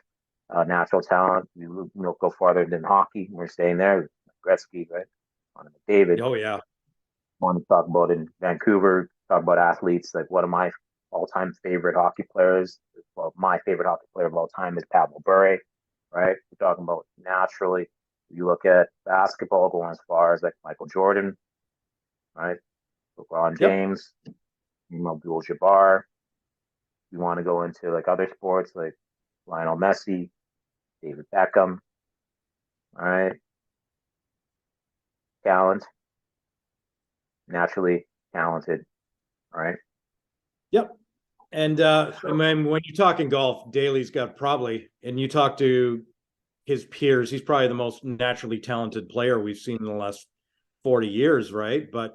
natural talent. You go farther than hockey. We're staying there. Gretzky, right? Connor McDavid. Oh yeah. Want to talk about in Vancouver? Talk about athletes. Like one of my all-time favorite hockey players. Well, my favorite hockey player of all time is Pavel Bure, right? We're talking about naturally. You look at basketball, going as far as like Michael Jordan, right? LeBron James, Abdul Jabbar. You want to go into like other sports like Lionel Messi, David Beckham, all right? Talent, naturally talented, all right? Yep. And I mean, when you're talking golf, Daly's got probably, and you talk to his peers, he's probably the most naturally talented player we've seen in the last 40 years, right? But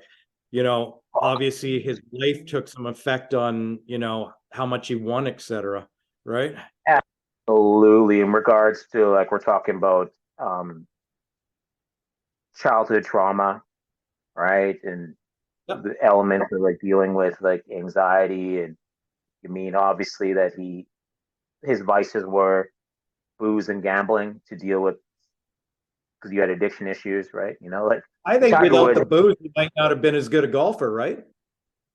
obviously his life took some effect on how much he won, etc., right? Absolutely. In regards to like we're talking about childhood trauma, right? And the elements of like dealing with like anxiety, and you mean obviously that his vices were booze and gambling to deal with, because you had addiction issues, right? Like I think without the booze, he might not have been as good a golfer, right?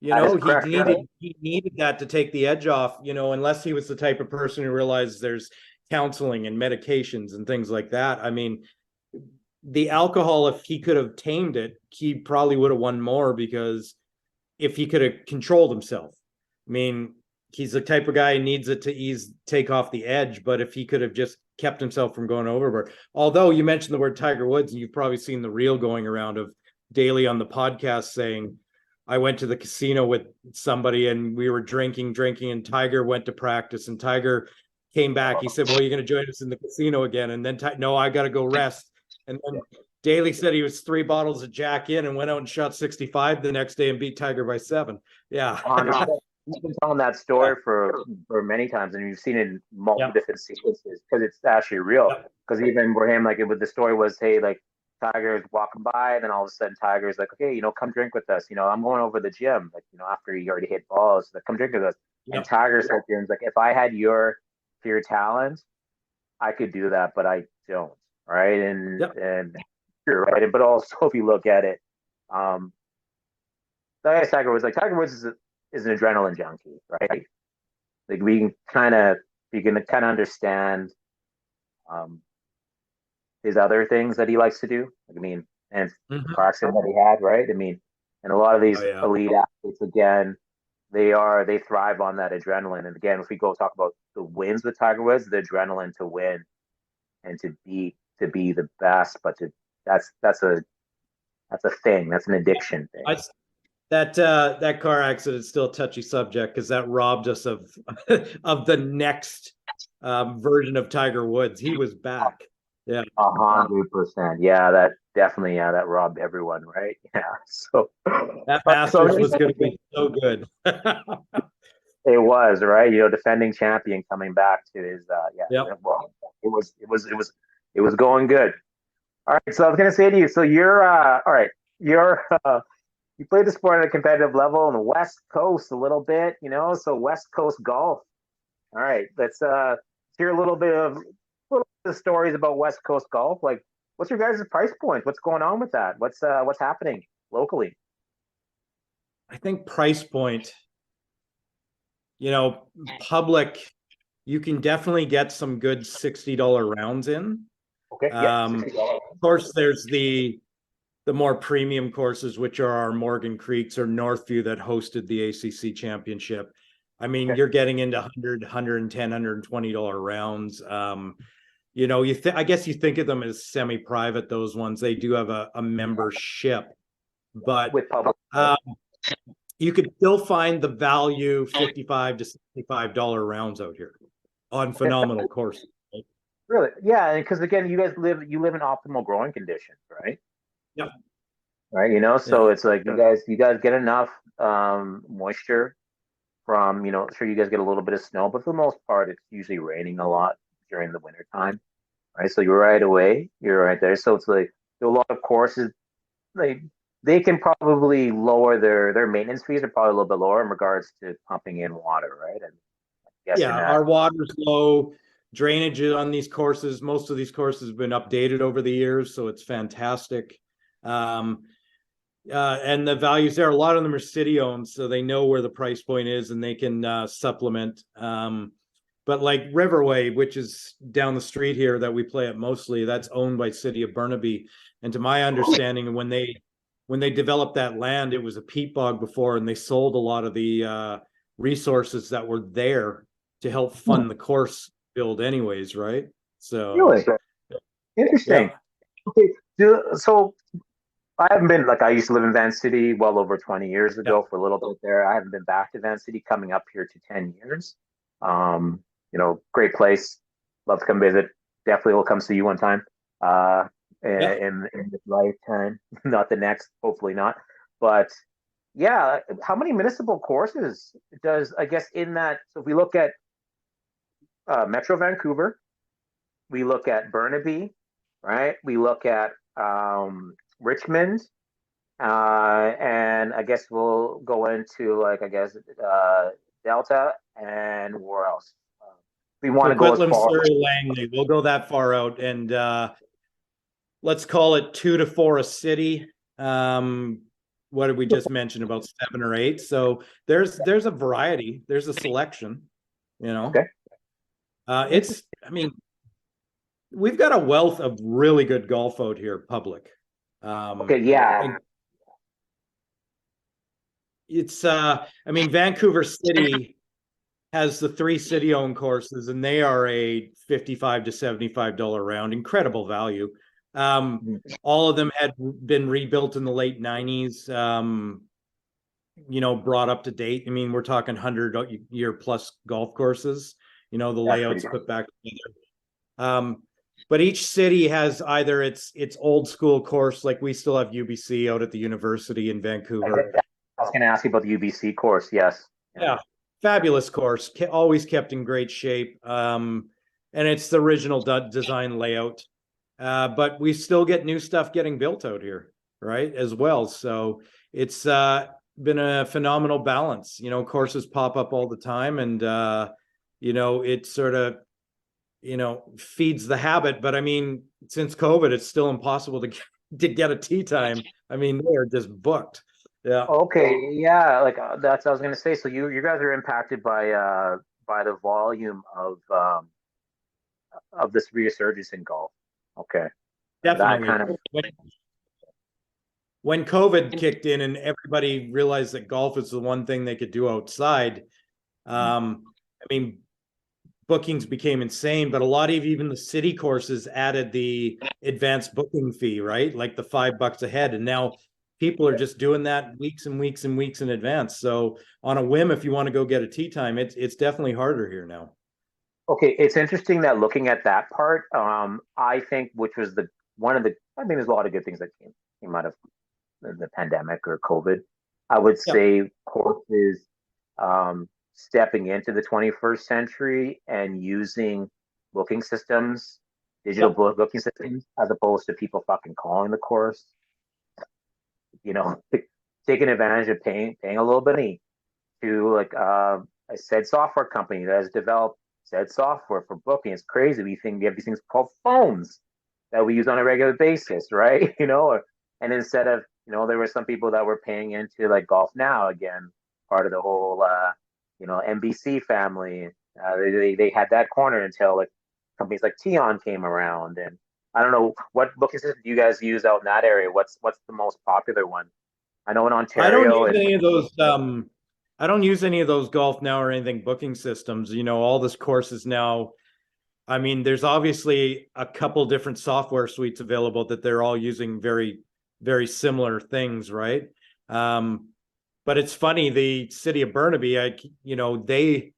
correct, he needed that to take the edge off, unless he was the type of person who realized there's counseling and medications and things like that. I mean, the alcohol, if he could have tamed it, he probably would have won more, because if he could have controlled himself. I mean, he's the type of guy who needs it to take off the edge, but if he could have just kept himself from going overboard. Although you mentioned the word Tiger Woods, and you've probably seen the reel going around of Daly on the podcast saying, I went to the casino with somebody and we were drinking, and Tiger went to practice, and Tiger came back. He said, well, you're going to join us in the casino again. And then, no, I got to go rest. And then Daly said he was 3 bottles of Jack in and went out and shot 65 the next day and beat Tiger by 7. Yeah. you've been telling that story for many times, and you've seen it in multiple different sequences because it's actually real. Because even for him, like the story was, hey, like Tiger's walking by, and then all of a sudden Tiger's like, okay, come drink with us. I'm going over the gym, like after he already hit balls, like come drink with us. And Tiger's like, if I had your talent, I could do that, but I don't. Right. And you're right. But also, if you look at it, Tiger Woods, is an adrenaline junkie, right? Like you can kind of understand his other things that he likes to do. And car accident that he had, right? And a lot of these elite athletes, again, they thrive on that adrenaline. And again, if we go talk about the wins with Tiger Woods, the adrenaline to win and to be the best, but that's a thing. That's an addiction thing. That car accident is still a touchy subject because that robbed us of of the next version of Tiger Woods. He was back. Yeah, 100%. Yeah, that definitely. Yeah, that robbed everyone, right? Yeah. So that Masters was going to be so good. It was, right. Defending champion coming back to his. Well, it was going good. All right. So I was going to say to you. So you're all right. You're you played the sport at a competitive level on the West Coast a little bit. So West Coast golf. All right. Let's hear a little bit of stories about West Coast golf. Like, what's your guys' price point? What's going on with that? What's happening locally? I think price point, public, you can definitely get some good $60 rounds in. Okay. Of course, there's the more premium courses, which are our Morgan Creeks or Northview that hosted the ACC championship. You're getting into $100, $110, $120 rounds. I guess you think of them as semi-private, those ones. They do have a membership, but with public, you could still find the value $55 to $65 rounds out here on phenomenal courses. Really? Yeah, because again, you live in optimal growing conditions, right? Yeah. Right. So it's like you guys get enough moisture from, sure, you guys get a little bit of snow, but for the most part, it's usually raining a lot during the winter time. Right. So you're right there. So it's like a lot of courses, they can probably lower their maintenance fees are probably a little bit lower in regards to pumping in water, right? And our water's low. Drainage on these courses, most of these courses have been updated over the years, so it's fantastic. And the values there, a lot of them are city owned, so they know where the price point is and they can supplement. But like Riverway, which is down the street here that we play at mostly, that's owned by City of Burnaby. And to my understanding, when they developed that land, it was a peat bog before, and they sold a lot of the resources that were there to help fund the course build anyways, right? So really interesting. Okay, so I haven't been, I used to live in Van City well over 20 years ago for a little bit there. I haven't been back to Van City, coming up here to 10 years. Great place. Love to come visit. Definitely will come see you one time in this lifetime. Not the next, hopefully not. But yeah, how many municipal courses does, I guess, in that? So if we look at Metro Vancouver, we look at Burnaby, right? We look at Richmond, and I guess we'll go into Delta, and where else? We want to go as far. Surrey, Langley. We'll go that far out, and let's call it 2 to 4 a city. What did we just mention, about 7 or 8? So there's a variety. There's a selection. Okay. We've got a wealth of really good golf out here, public. Okay, yeah. It's Vancouver City has the 3 city-owned courses, and they are a $55 to $75 round. Incredible value. All of them had been rebuilt in the late 90s, brought up to date. We're talking 100-year plus golf courses, the layouts put back together. But each city has either its old school course, like we still have UBC out at the university in Vancouver. I was going to ask you about the UBC course. Yes. Yeah. fabulous course, always kept in great shape. And it's the original design layout. But we still get new stuff getting built out here, right? As well. So it's been a phenomenal balance. You know, courses pop up all the time, and you know, it sort of, you know, feeds the habit. But I mean, since COVID, it's still impossible to get a tee time. I mean, they're just booked. Yeah. Okay, yeah, like that's what I was gonna say. So you guys are impacted by the volume of this resurgence in golf. Okay, that Definitely. kind of When COVID kicked in and everybody realized that golf is the one thing they could do outside, I mean, bookings became insane, but a lot of even the city courses added the advanced booking fee, right? Like the $5 a head. And now people are just doing that weeks and weeks and weeks in advance. So on a whim, if you want to go get a tee time, it's definitely harder here now. okay. It's interesting that looking at that part, I think which was the one of the. I mean, there's a lot of good things that came out of the pandemic or COVID. I would Yeah. say courses stepping into the 21st century and using booking systems, digital Yeah. booking systems, as opposed to people fucking calling the course. You know, taking advantage of paying a little bit of money to like a said software company that has developed said software for booking. It's crazy. We think we have these things called phones that we use on a regular basis, right? You know, and instead of, you know, there were some people that were paying into like Golf Now again, part of the whole you know, NBC family. They had that corner until like companies like Tion came around, and I don't know what booking system do you guys use out in that area. What's the most popular one? I know in I don't Ontario use and any of those. I don't use any of those Golf Now or anything booking systems. You know, all this course is now. I mean, there's obviously a couple different software suites available that they're all using very, very similar things, right? Um, but it's funny, the city of Burnaby, you know, they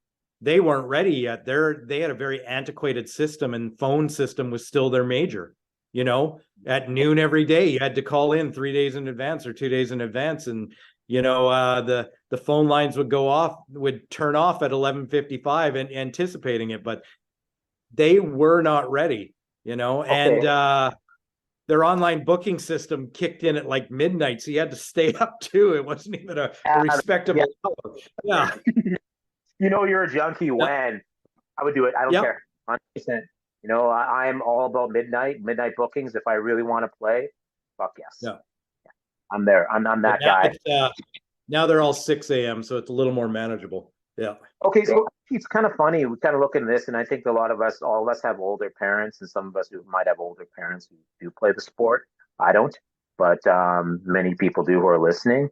weren't ready yet. They had a very antiquated system, and phone system was still their major. You know, at noon every day, you had to call in 3 days in advance or 2 days in advance, and you know, the phone lines would turn off at 11:55 and anticipating it, but they were not ready, you know, and okay. their online booking system kicked in at like midnight, so you had to stay up too. It wasn't even a Yeah, respectable hour. Yeah. you know you're a junkie Yeah. when I would do it. I don't Yep. care. 100%. You know, I'm all about midnight bookings. If I really want to play, fuck yes. Yeah. I'm there. I'm But that guy. now they're all 6 a.m., so it's a little more manageable. Yeah. Okay, so it's kind of funny. We kind of look at this, and I think a lot of us, all of us have older parents, and some of us who might have older parents who do play the sport. I don't, but many people do who are listening.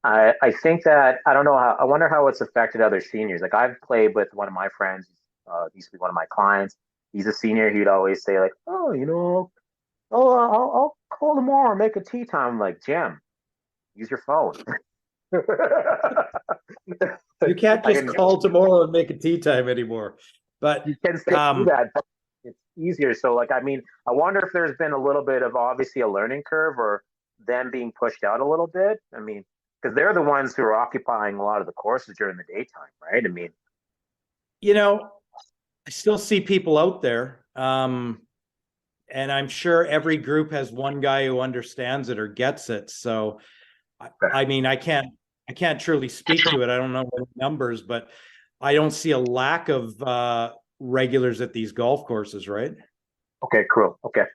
I think that I don't know how. I wonder how it's affected other seniors. Like I've played with one of my friends. He used to be one of my clients. He's a senior. He'd always say like, "Oh, you know, I'll call tomorrow and make a tea time." I'm like, Jim, use your phone. You can't I just can call tomorrow and make a tea time anymore. But you can still do that, but it's easier. So, like, I mean, I wonder if there's been a little bit of obviously a learning curve or them being pushed out a little bit. I mean, because they're the ones who are occupying a lot of the courses during the daytime, right? I mean, you know, I still see people out there. And I'm sure every group has one guy who understands it or gets it. So I mean, I can't truly speak to it. I don't know the numbers, but I don't see a lack of regulars at these golf courses, right? okay, cool, okay,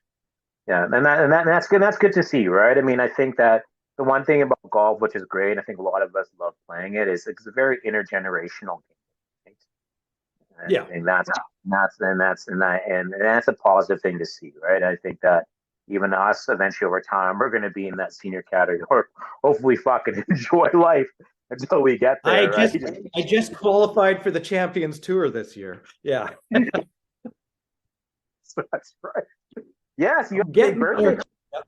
yeah, and that's good. That's good to see, right? I mean, I think that the one thing about golf, which is great, and I think a lot of us love playing it, is it's a very intergenerational game. And I Yeah. think that's a positive thing to see, right? I think that even us eventually over time, we're going to be in that senior category, or hopefully fucking enjoy life until we get I there, right? just I just qualified for the Champions Tour this year. Yeah. So that's right. Yes, you have I'm a big getting birthday. there.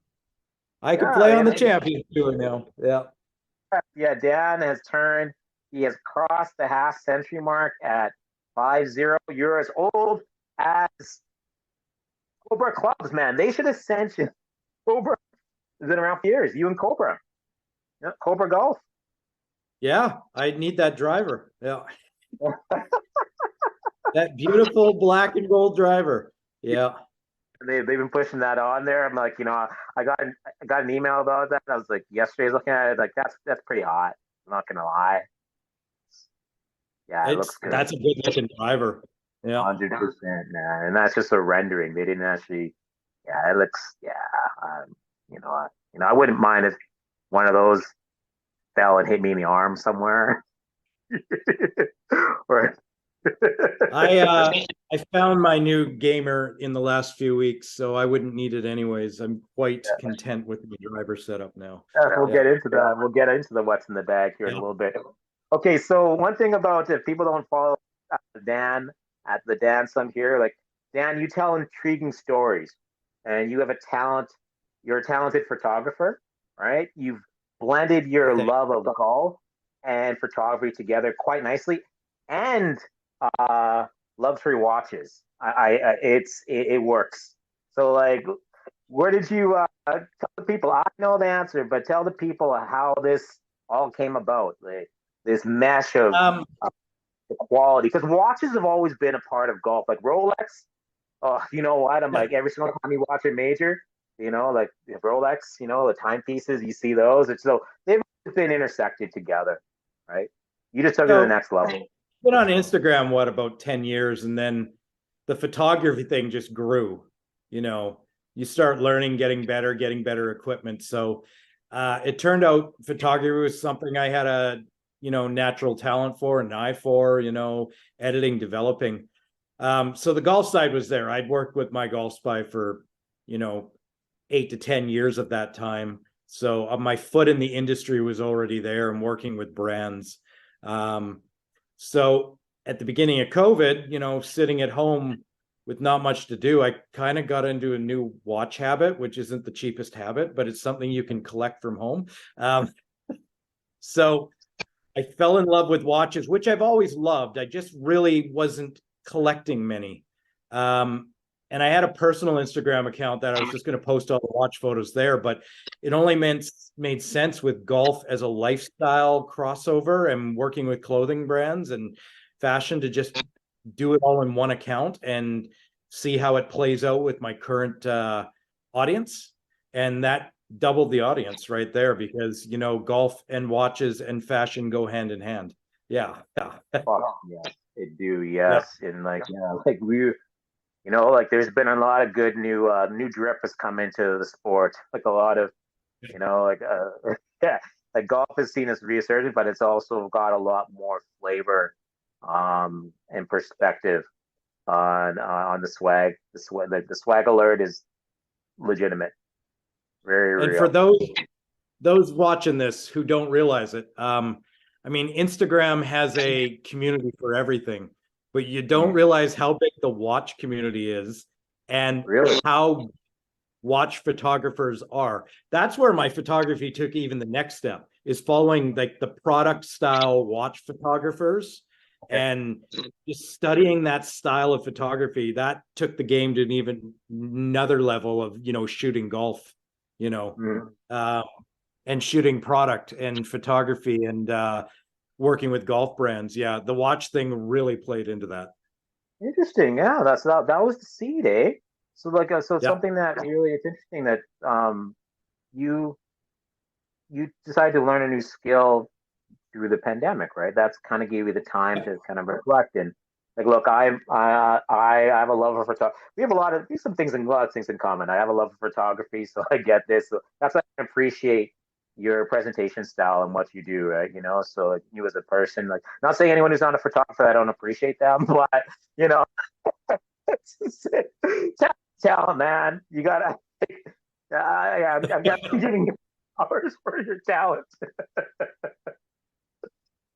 I can play on Yeah, the Champions Tour now. Yeah. yeah. Dan has turned. He has crossed the half century mark at 50. You're as old as Cobra Clubs, man. They should have sent you. Cobra has been around for years. You and Cobra. Yeah, Cobra Golf. Yeah. I need that driver. Yeah. That beautiful black and gold driver. Yeah. They've been pushing that on there. I'm like, I got an email about that. I was like, yesterday looking at it, like that's pretty hot. I'm not gonna lie. Yeah, it looks good. That's a good looking driver. Yeah. 100%, man. And that's just a rendering. They didn't actually. Yeah, it looks. Yeah, I wouldn't mind if one of those fell and hit me in the arm somewhere. or I found my new gamer in the last few weeks, so I wouldn't need it anyways. I'm quite content with the driver setup now. we'll Yeah. get into that. We'll get into the what's in the bag here in a Yeah. little bit. Okay, so one thing about if people don't follow Dan at the Dansome here, like Dan, you tell intriguing stories, and you have a talent. You're a talented photographer, right? You've blended your Okay. love of golf and photography together quite nicely, and uh, luxury watches. It works. So like, where did you tell the people? I know the answer, but tell the people how this all came about. Like, this mesh of Um, the quality, because watches have always been a part of golf. Like Rolex, oh, you know what? I'm yeah. like every single time you watch a major, like Rolex, the timepieces, you see those. It's so they've been intersected together, right? You just took it to the So next level. been on Instagram, what, about 10 years, and then the photography thing just grew. You know, you start learning, getting better equipment. So it turned out photography was something I had a, natural talent for, an eye for, editing, developing. So the golf side was there. I'd worked with my golf spy for, you know, 8 to 10 years of that time. So my foot in the industry was already there and working with brands. Um, so at the beginning of COVID, sitting at home with not much to do, I kind of got into a new watch habit, which isn't the cheapest habit, but it's something you can collect from home. So I fell in love with watches, which I've always loved. I just really wasn't collecting many. Um, and I had a personal Instagram account that I was just going to post all the watch photos there, but it only made sense with golf as a lifestyle crossover and working with clothing brands and fashion to just do it all in one account and see how it plays out with my current audience. And that doubled the audience right there because golf and watches and fashion go hand in hand. Yeah. Fuck yeah, they do. Yeah. Yes, and like like like there's been a lot of good new drip has come into the sport. Like a lot of like yeah, like golf is seen as resurgent, but it's also got a lot more flavor and perspective on the swag. The swag alert is legitimate, very And for real. those watching this who don't realize it, I mean, Instagram has a community for everything, but you don't Mm, realize how big the watch community is and really? how watch photographers are. That's where my photography took even the next step, is following like the product style watch photographers Okay. and just studying that style of photography. That took the game to an even another level of shooting golf, you know Mm. uh, and shooting product and photography and working with golf brands. Yeah, the watch thing really played into that. Interesting. Yeah, that was the seed, eh? So so Yeah. something that really it's interesting that you you decided to learn a new skill through the pandemic, right? That's kind of gave you the time to kind of reflect and like, look, I have a love for photography. We have a lot of things in common. I have a love for photography, so I get this. So that's why I appreciate your presentation style and what you do, right? So like, you as a person, like, not saying anyone who's not a photographer, I don't appreciate them, but you know, talent, man. You gotta. I'm giving you hours for your talent.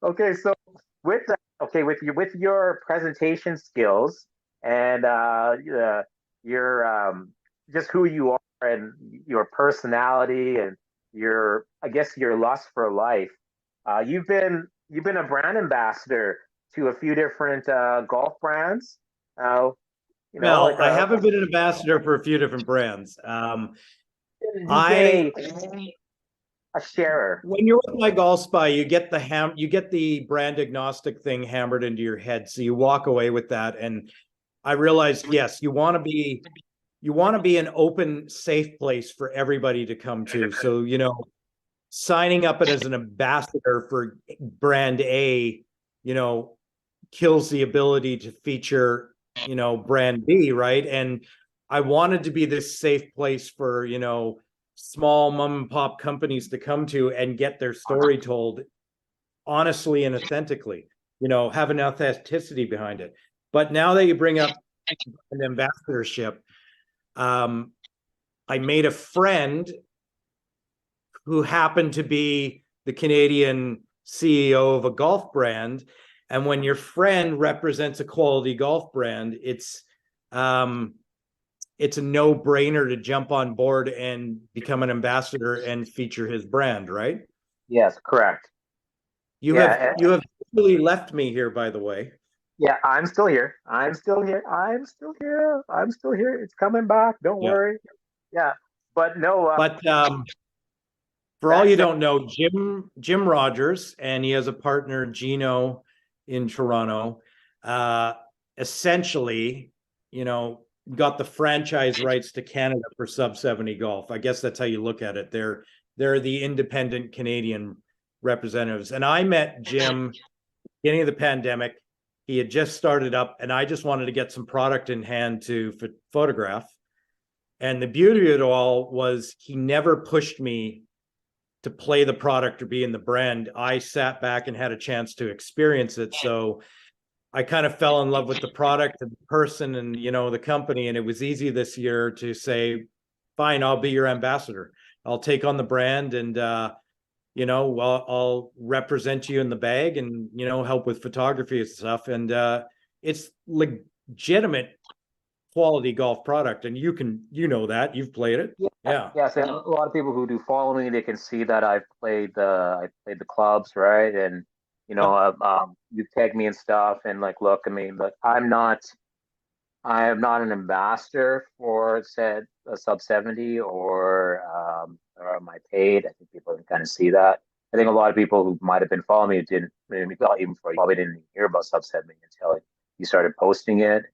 Okay, so with that, with your presentation skills and your just who you are and your personality and your I guess your lust for life, you've been a brand ambassador to a few different golf brands. Uh, Well, like I haven't been an ambassador for a few different brands. did you I say a sharer. When you're with My Golf Spy, you get the brand agnostic thing hammered into your head. So you walk away with that. And I realized, yes, you want to be an open, safe place for everybody to come to. So, signing up as an ambassador for brand A, kills the ability to feature, brand B, right? And I wanted to be this safe place for, small mom and pop companies to come to and get their story told honestly and authentically, have an authenticity behind it. But now that you bring up an ambassadorship, I made a friend who happened to be the Canadian CEO of a golf brand. And when your friend represents a quality golf brand, it's a no-brainer to jump on board and become an ambassador and feature his brand, right? Yes, correct. You Yeah, have really left me here, by the way. yeah, I'm still here. I'm still here. I'm still here. I'm still here. It's coming back. Don't Yeah. worry. Yeah, but no. But for all That you said, don't know, Jim Rogers, and he has a partner, Gino, in Toronto, essentially, got the franchise rights to Canada for sub 70 golf. I guess that's how you look at it. They're the independent Canadian representatives. And I met Jim beginning of the pandemic. He had just started up, and I just wanted to get some product in hand to photograph. And the beauty of it all was he never pushed me to play the product or be in the brand. I sat back and had a chance to experience it. So I kind of fell in love with the product and the person and, the company. And it was easy this year to say, fine, I'll be your ambassador. I'll take on the brand and, I'll represent you in the bag and, help with photography and stuff. And it's legitimate quality golf product. And that you've played it. Yeah. yes, and a lot of people who do follow me, they can see that I played the clubs, right? And Yep. you tag me and stuff, and like, look, I mean, like, I am not an ambassador for said a sub 70 or my paid. I think people can kind of see that. I think a lot of people who might have been following me didn't maybe even before, probably didn't hear about sub 70 until you started posting it.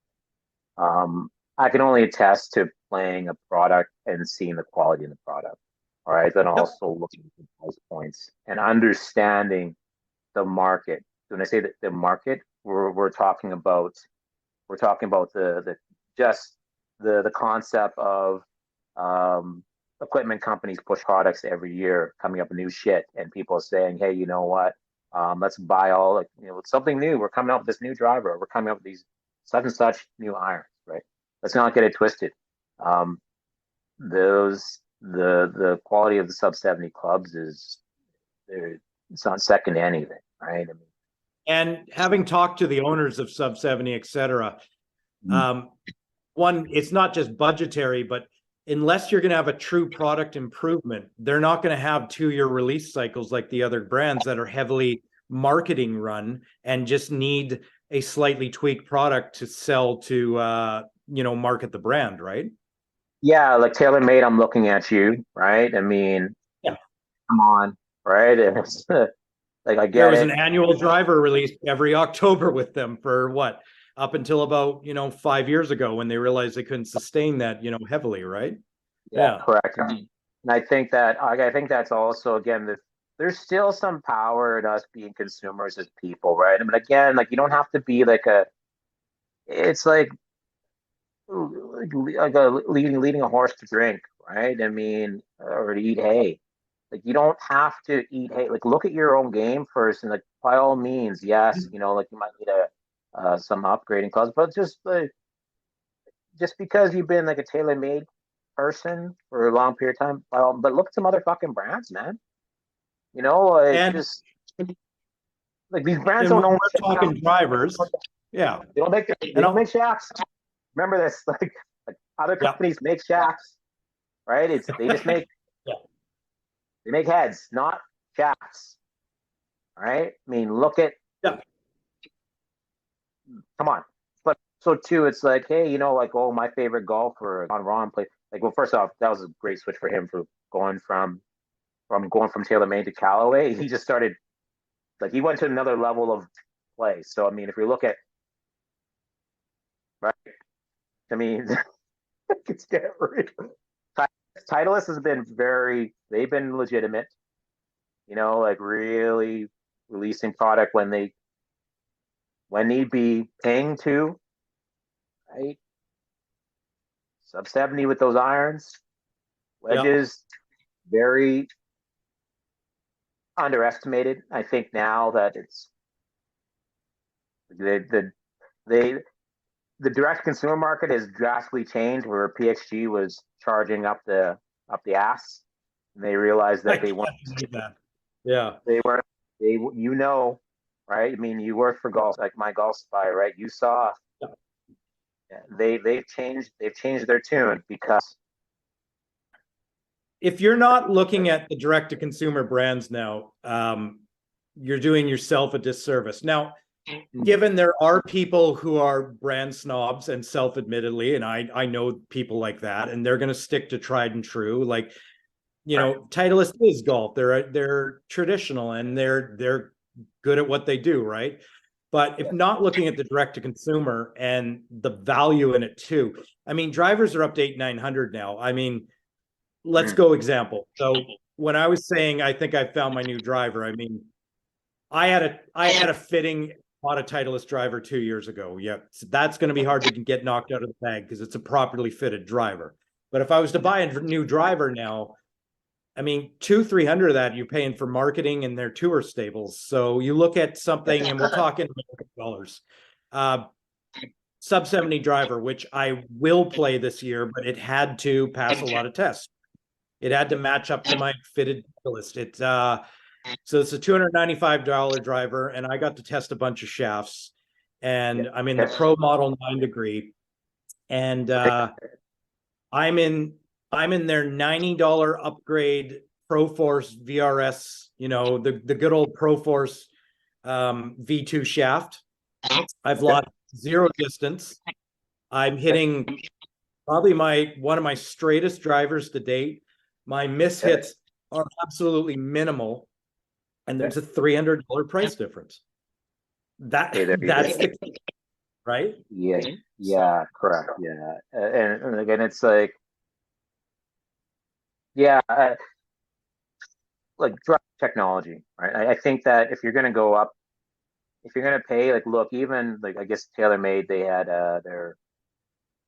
I can only attest to playing a product and seeing the quality in the product. All right. Then Yep. also looking at the price points and understanding the market. When I say that the market, we're talking about the just the concept of equipment companies push products every year, coming up with new shit, and people saying, hey, you know what? Let's buy all, like, something new. We're coming up with this new driver. We're coming up with these such and such new irons, right? Let's not get it twisted. Um, those the quality of the sub 70 clubs is it's not second to anything, right? I mean, And having talked to the owners of sub 70, et cetera, one, it's not just budgetary, but unless you're going to have a true product improvement, they're not going to have 2-year release cycles like the other brands that are heavily marketing run and just need a slightly tweaked product to sell to, market the brand, right? yeah, like TaylorMade, I'm looking at you, right? I mean, Yeah. come on, right? It's, like, I There get was an it. annual driver released every October with them for what? Up until about, 5 years ago when they realized they couldn't sustain that, heavily, right? Yeah, Yeah. correct. And I think that's also, again, there's still some power in us being consumers as people, right? I mean, again, like, you don't have to be like it's like a leading a horse to drink, right? I mean, or to eat hay. Like, you don't have to eat hay. Like, look at your own game first, and, like, by all means, yes, like, you might need some upgrading clause, but just because you've been like a tailor-made person for a long period of time, but look at some other fucking brands, man. Like, And just like, these brands and don't when own we're talking drivers, yeah. they And don't I'll, make shafts. Remember this, like other yeah. companies make shafts, right? It's they just make Yeah. they make heads, not shafts. All right. I mean, look at Yeah. come on. But so too, it's like, hey, like, oh, my favorite golfer on Ron play. Like, well, first off, that was a great switch for him for going from from going from TaylorMade to Callaway, he just started like he went to another level of play. So I mean, if you look at right, I mean, it's different. Titleist has been they've been legitimate, you know, like really releasing product when need be, paying to, right? Sub 70 with those irons, Yeah. wedges, very underestimated. I think now that it's they the direct consumer market has drastically changed where PXG was charging up the ass. And they realized I that can't believe that. Yeah. they weren't they you know, right? I mean, you work for golf like my golf spy, right? You saw they've changed their tune because If you're not looking at the direct to consumer brands now, you're doing yourself a disservice. Now, given there are people who are brand snobs and self-admittedly, and I know people like that, and they're going to stick to tried and true. Like, you know, Titleist is golf. They're traditional and they're good at what they do, right? But if not looking at the direct to consumer and the value in it too, I mean, drivers are up to 8,900 now. I mean, let's go example. So when I was saying I think I found my new driver, I mean, I had a fitting bought a Titleist driver 2 years ago. Yeah, so that's going to be hard to get knocked out of the bag because it's a properly fitted driver. But if I was to buy a new driver now, I mean, 200-300 of that you're paying for marketing and their tour stables. So you look at something, and we'll talk in American dollars. Sub 70 driver, which I will play this year, but it had to pass a lot of tests. It had to match up to my fitted list. So it's a $295 driver, and I got to test a bunch of shafts. And I'm in the Pro Model 9 degree, and I'm in their $90 upgrade Pro Force VRS, you know, the good old Pro Force V2 shaft. I've lost zero distance. I'm hitting probably one of my straightest drivers to date. My mishits are absolutely minimal, and there's a $300 price difference. That's the key, right? Yeah, correct. Yeah, and again, it's like yeah, like drive technology, right? I think that if you're going to go up, if you're going to pay, like, look, even like I guess TaylorMade, they had their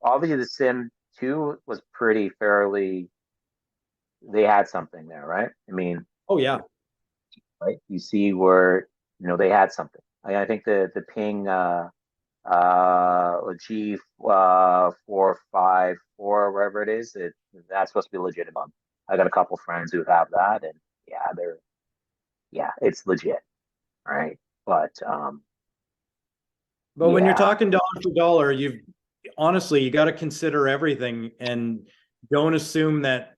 obviously the Sim 2 was pretty fairly. They had something there, right? I mean, Oh yeah, right? You see where they had something. I think the Ping G 454 wherever it is, that's supposed to be legitimate. I got a couple friends who have that, and it's legit, right? But but when you're talking dollar for dollar, you got to consider everything, and don't assume that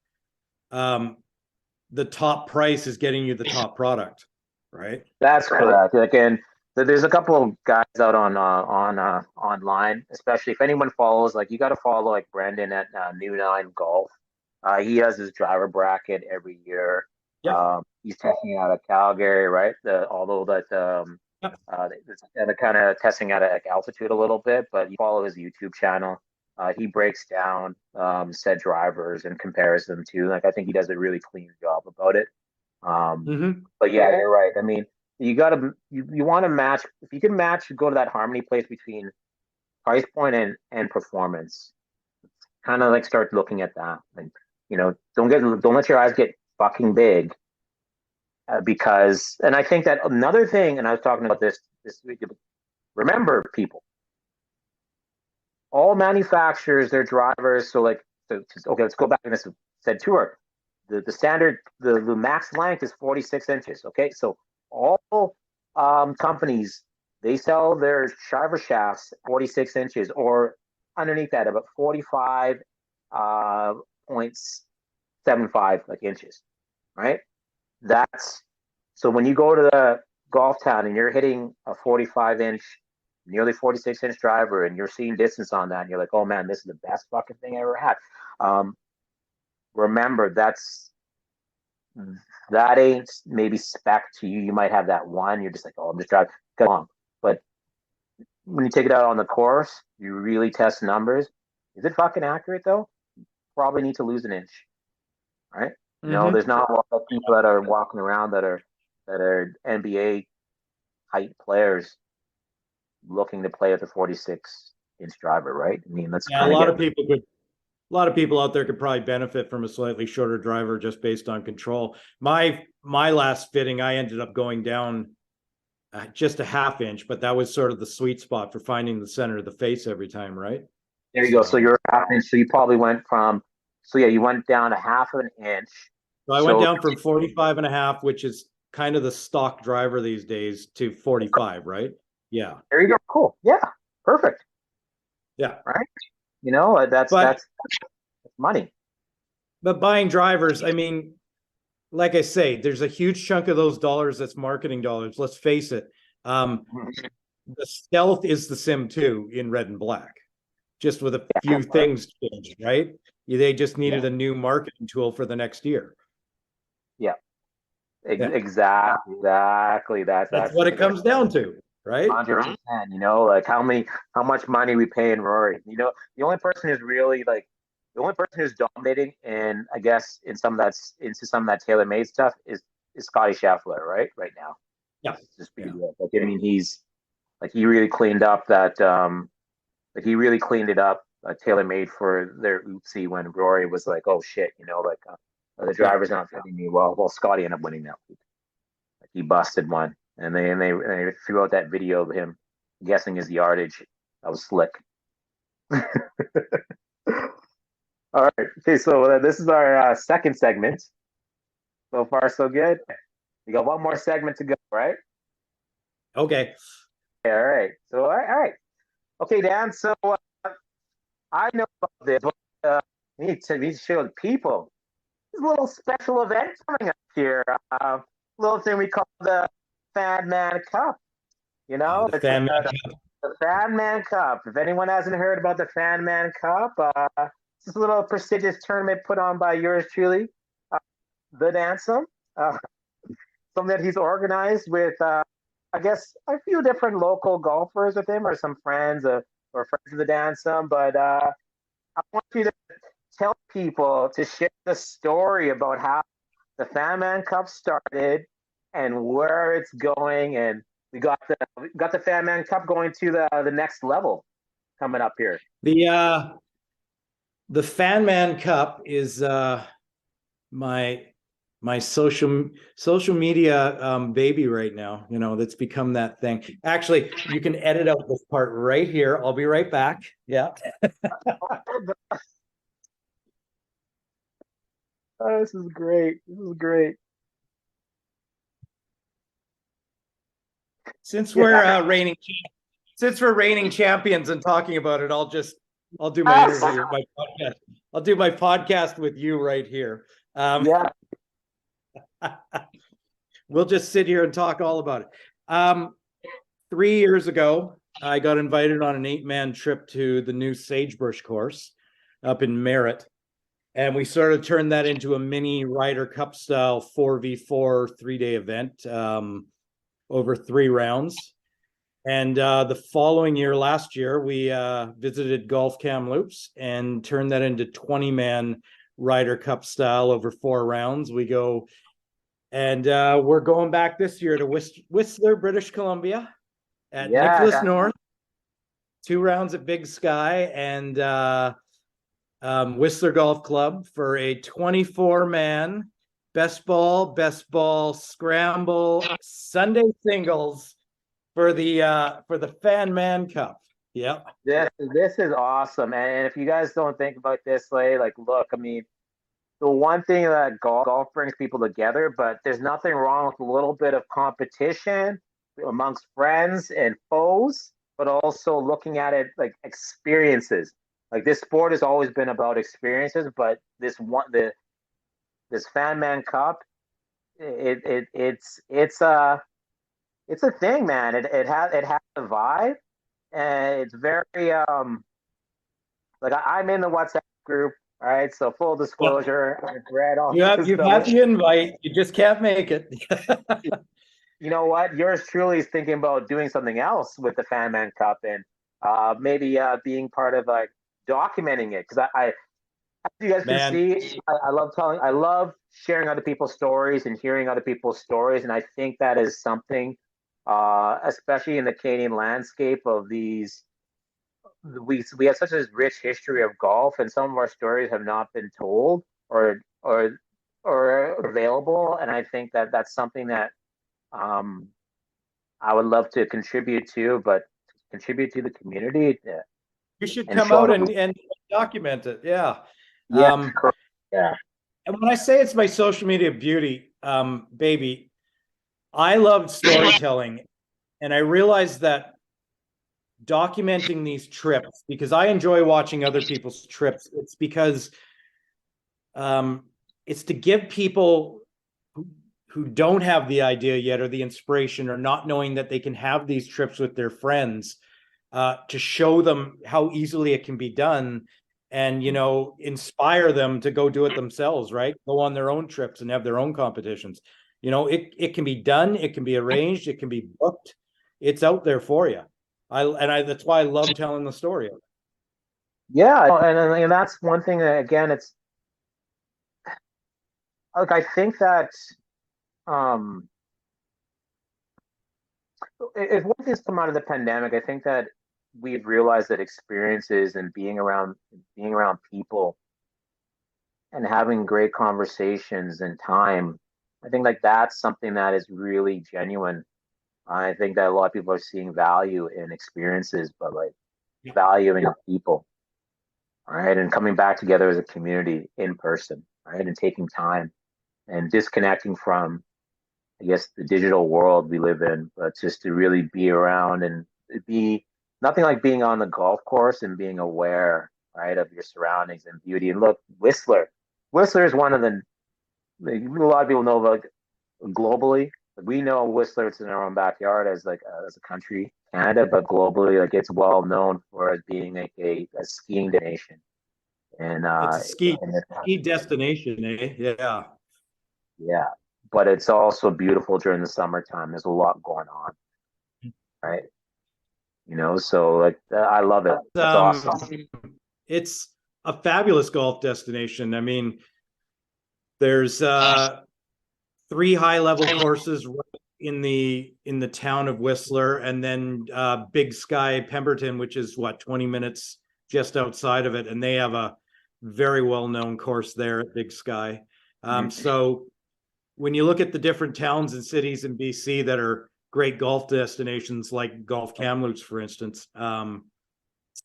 the top price is getting you the top product, right? That's correct. Like, and there's a couple of guys out on online, especially if anyone follows. Like, you got to follow like Brendan at New Nine Golf. He has his driver bracket every year. Yeah. He's testing out of Calgary, right? Although that they're kind of testing out at altitude a little bit, but you follow his YouTube channel. He breaks down said drivers and compares them to. Like, I think he does a really clean job about it. But yeah, you're right. I mean, you want to match. If you can match, go to that harmony place between price point and performance. Kind of like start looking at that. Like, don't let your eyes get fucking big, because. And I think that another thing, and I was talking about this week. Remember, people, all manufacturers, their drivers. So like, okay, let's go back to this said tour. The standard, the max length is 46 inches. Okay, so all companies, they sell their driver shafts 46 inches or underneath that, about 45 .75 like inches, right? That's so when you go to the golf town and you're hitting a 45-inch, nearly 46-inch driver, and you're seeing distance on that, and you're like, oh man, this is the best fucking thing I ever had. Remember, that's that ain't maybe spec to you. You might have that one. You're just like, oh, I'm just driving. Go on. But when you take it out on the course, you really test numbers. Is it fucking accurate though? Probably need to lose an inch, right? Mm-hmm. There's not a lot of people that are walking around that are NBA height players looking to play with a 46-inch driver, right? I mean, let's Yeah, a kind of lot get of people could. A lot of people out there could probably benefit from a slightly shorter driver just based on control. My last fitting, I ended up going down just a half inch, but that was sort of the sweet spot for finding the center of the face every time, right? there you go. So So, you're half inch. So you probably went from. So yeah, you went down a half of an inch. so I went So down from 45 and a half, which is kind of the stock driver these days, to 45, right? Yeah. there you go. Cool. Yeah. Perfect. Yeah. Right. That's But money. buying drivers, I mean, like I say, there's a huge chunk of those dollars that's marketing dollars. Let's face it. The stealth is the sim 2 in red and black, just with a few things changed, right? They just Yeah. needed a new marketing tool for the next year. Yeah. Yeah. Exactly. Exactly. That's That's that's what it comes down to, right? 100%. Like how much money we pay in Rory. The only person who's really like the only person who's dominating, and I guess into some of that tailor made stuff is Scotty Scheffler, right? Right now, Yeah. just be Yeah. real. Like I mean, he's like he really cleaned up that like he really cleaned it up, tailor made for their oopsie when Rory was like, oh shit, like the Yeah. driver's not fitting me well. Well, Scotty ended up winning that week. Like he busted one, and they threw out that video of him guessing his yardage. That was slick. All right. Okay. So this is our second segment. So far, so good. We got one more segment to go, right? Okay. Yeah, all right. So all right. Okay, Dan. So I know about this, but we need to show the people. There's a little special event coming up here. Little thing we call the Fan Man Cup. The It's fan the Fan Man Cup. If anyone hasn't heard about the Fan Man Cup, it's a little prestigious tournament put on by yours truly, The Dansome. Uh, something that he's organized with, I guess, a few different local golfers with him, or some friends or friends of The Dansome. But I want you to tell people to share the story about how the Fan Man Cup started and where it's going, and we got the Fan Man Cup going to the next level coming up here. the Fan Man Cup is my my social media baby right now. That's become that thing. Actually, you can edit out this part right here. I'll be right back. Yeah. Oh, this is great. This is great. Since we're Yeah. reigning champions and talking about it, I'll do my Yes. interview, my podcast. I'll do my podcast with you right here. Yeah. We'll just sit here and talk all about it. 3 years ago, I got invited on an 8-man trip to the new Sagebrush course up in Merritt. And we sort of turned that into a mini Ryder Cup style 4v4 3-day event over 3 rounds. And the following year, last year, we visited Golf Kamloops and turned that into 20-man Ryder Cup style over 4 rounds. We go, and we're going back this year to Whistler, British Columbia, at Nicholas North. 2 rounds at Big Sky and Whistler Golf Club for a 24-man best ball scramble Sunday singles for the Fan Man Cup. Yep. This is awesome. And if you guys don't think about this way, like, look, I mean, the one thing that golf brings people together, but there's nothing wrong with a little bit of competition amongst friends and foes, but also looking at it like experiences. Like this sport has always been about experiences, but this Fan Man Cup, it's a thing, man. It has a vibe, and it's very I'm in the WhatsApp group All right, so full Well, disclosure, I've read all this you've stuff. had the invite, you just can't make it. You know what? Yours truly is thinking about doing something else with the Fan Man Cup and maybe being part of like documenting it because as you guys can Man, see, I love sharing other people's stories and hearing other people's stories, and I think that is something, especially in the Canadian landscape of these. We have such a rich history of golf, and some of our stories have not been told or available, and I think that that's something that um, I would love to contribute to, but contribute to the community you should and come show out them. and document it. Yeah. Yeah, Um, correct. Yeah, and when I say it's my social media beauty, baby, I love storytelling. And I realized that documenting these trips, because I enjoy watching other people's trips, it's because um, it's to give people who don't have the idea yet or the inspiration or not knowing that they can have these trips with their friends, to show them how easily it can be done and, you know, inspire them to go do it themselves, right? Go on their own trips and have their own competitions. You know, it can be done, it can be arranged, it can be booked. It's out there for you. I that's why I love telling the story. yeah, and that's one thing that again, it's like I think that um, if one thing's come out of the pandemic, I think that we've realized that experiences and being around people and having great conversations and time, I think like that's something that is really genuine. I think that a lot of people are seeing value in experiences, but like valuing people, right? And coming back together as a community in person, right? And taking time and disconnecting from, I guess, the digital world we live in, but just to really be around and be nothing like being on the golf course and being aware, right, of your surroundings and beauty. And look, Whistler is one of a lot of people know about globally. We know Whistler, it's in our own backyard as like as a country, Canada, but globally, like it's well known for as being like a skiing nation. And It's a and ski destination, eh? Yeah. yeah, but it's also beautiful during the summertime. There's a lot going on, right? You know, so like I love it. That's Um, awesome. it's a fabulous golf destination. I mean, there's three high level courses in the town of Whistler, and then Big Sky Pemberton, which is what 20 minutes just outside of it, and they have a very well known course there at Big Sky. So when you look at the different towns and cities in BC that are great golf destinations, like Golf Kamloops, for instance,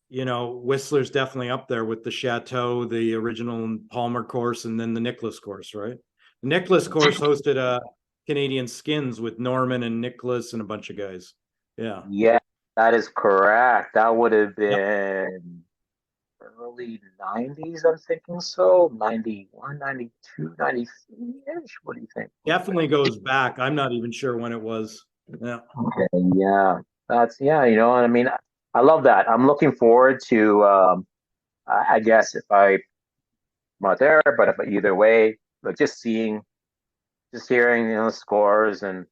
you know, Whistler's definitely up there with the Chateau, the original Palmer course, and then the Nicholas course, right? The Nicholas course hosted a Canadian Skins with Norman and Nicholas and a bunch of guys. Yeah. Yeah, that is correct. That would have Yep. been early 90s, I'm thinking so. 91, 92, 93-ish. What do you think? Definitely goes back. I'm not even sure when it was. Yeah. Okay, yeah. That's yeah, you know, and I mean I love that. I'm looking forward to I guess if I'm not there, but if either way, like just hearing, you know, scores and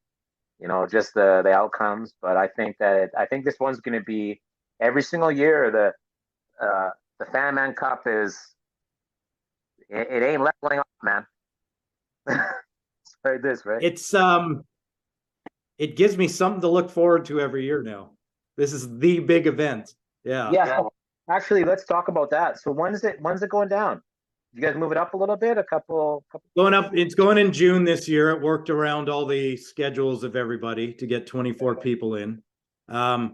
you know, just the outcomes. But I think this one's going to be every single year. The Fan Man Cup it ain't leveling off, man. It's like this, right? It's it gives me something to look forward to every year now. This is the big event. Yeah. Yeah. Actually, let's talk about that. So when's it going down? You guys move it up a little bit, a couple. Going up, it's going in June this year. It worked around all the schedules of everybody to get 24 people in. And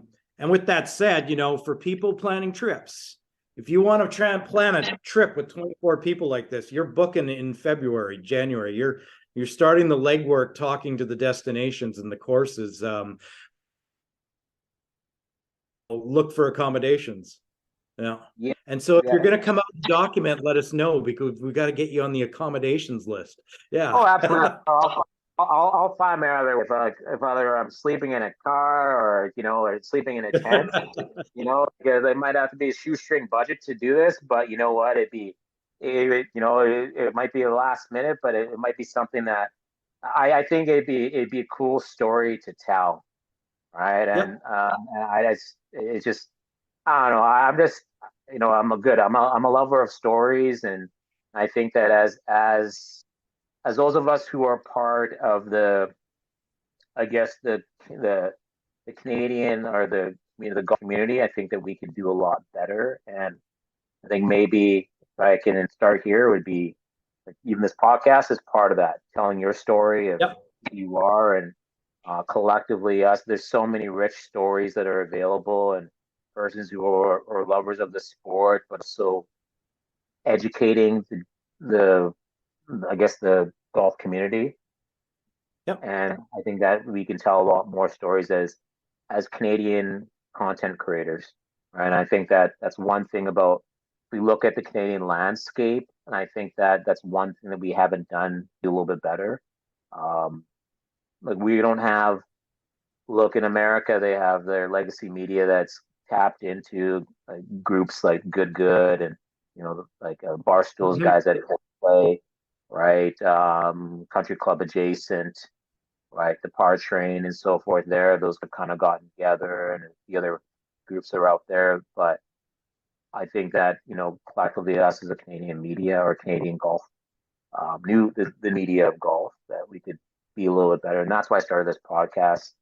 with that said, you know, for people planning trips, if you want to try and plan a trip with 24 people like this, you're booking in February, January. You're starting the legwork, talking to the destinations and the courses. Look for accommodations. Yeah. Yeah, And so if yeah. you're going to come out and document, let us know because we got to get you on the accommodations list. Yeah. Oh, absolutely. I'll find my other if either I'm sleeping in a car or you know or sleeping in a tent. You know, because it might have to be a shoestring budget to do this, but you know what? It'd be it might be the last minute, but it might be something that I think it'd be a cool story to tell, right? Yep. And it's just I don't know. I'm just I'm a lover of stories, and I think that as those of us who are part of the I guess the Canadian or the golf community, I think that we could do a lot better. And I think maybe if I can start here would be like even this podcast is part of that, telling your story of Yep. who you are and collectively us. There's so many rich stories that are available and persons who are lovers of the sport, but also educating the I guess the golf community. Yep. And I think that we can tell a lot more stories as Canadian content creators, right? And I think that that's one thing about we look at the Canadian landscape, and I think that that's one thing that we haven't done a little bit better. Um, like we don't have look in America, they have their legacy media that's tapped into groups like Good and like Barstool's Mhm. guys that play, right? Country Club adjacent, right? The Par Train and so forth. Those have kind of gotten together, and the other groups are out there. But I think that collectively, us as a Canadian media or Canadian golf, new the media of golf, that we could be a little bit better. And that's why I started this podcast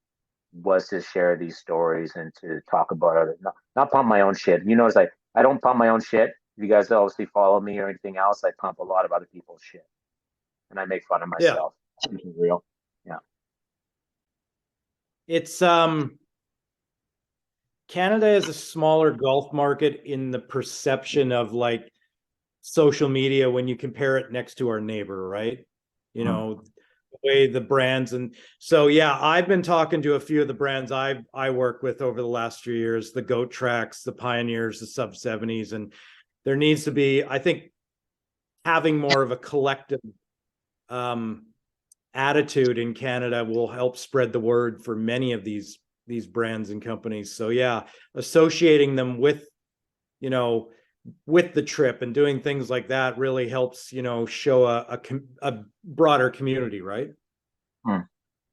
was to share these stories and to talk about other, not pump my own shit. It's like I don't pump my own shit. You guys obviously follow me or anything else. I pump a lot of other people's shit, and I make fun of Yeah. myself. Which is real. Yeah. It's Canada is a smaller golf market in the perception of like social media when you compare it next to our neighbor, right? You Mm. know, the way the brands and so yeah, I've been talking to a few of the brands I work with over the last few years, the Goat Tracks, the Pioneers, the Sub 70s, and there needs to be, I think, having more of a collective um, attitude in Canada will help spread the word for many of these brands and companies. So yeah, associating them you know with the trip and doing things like that really helps show a broader community, right? Mm.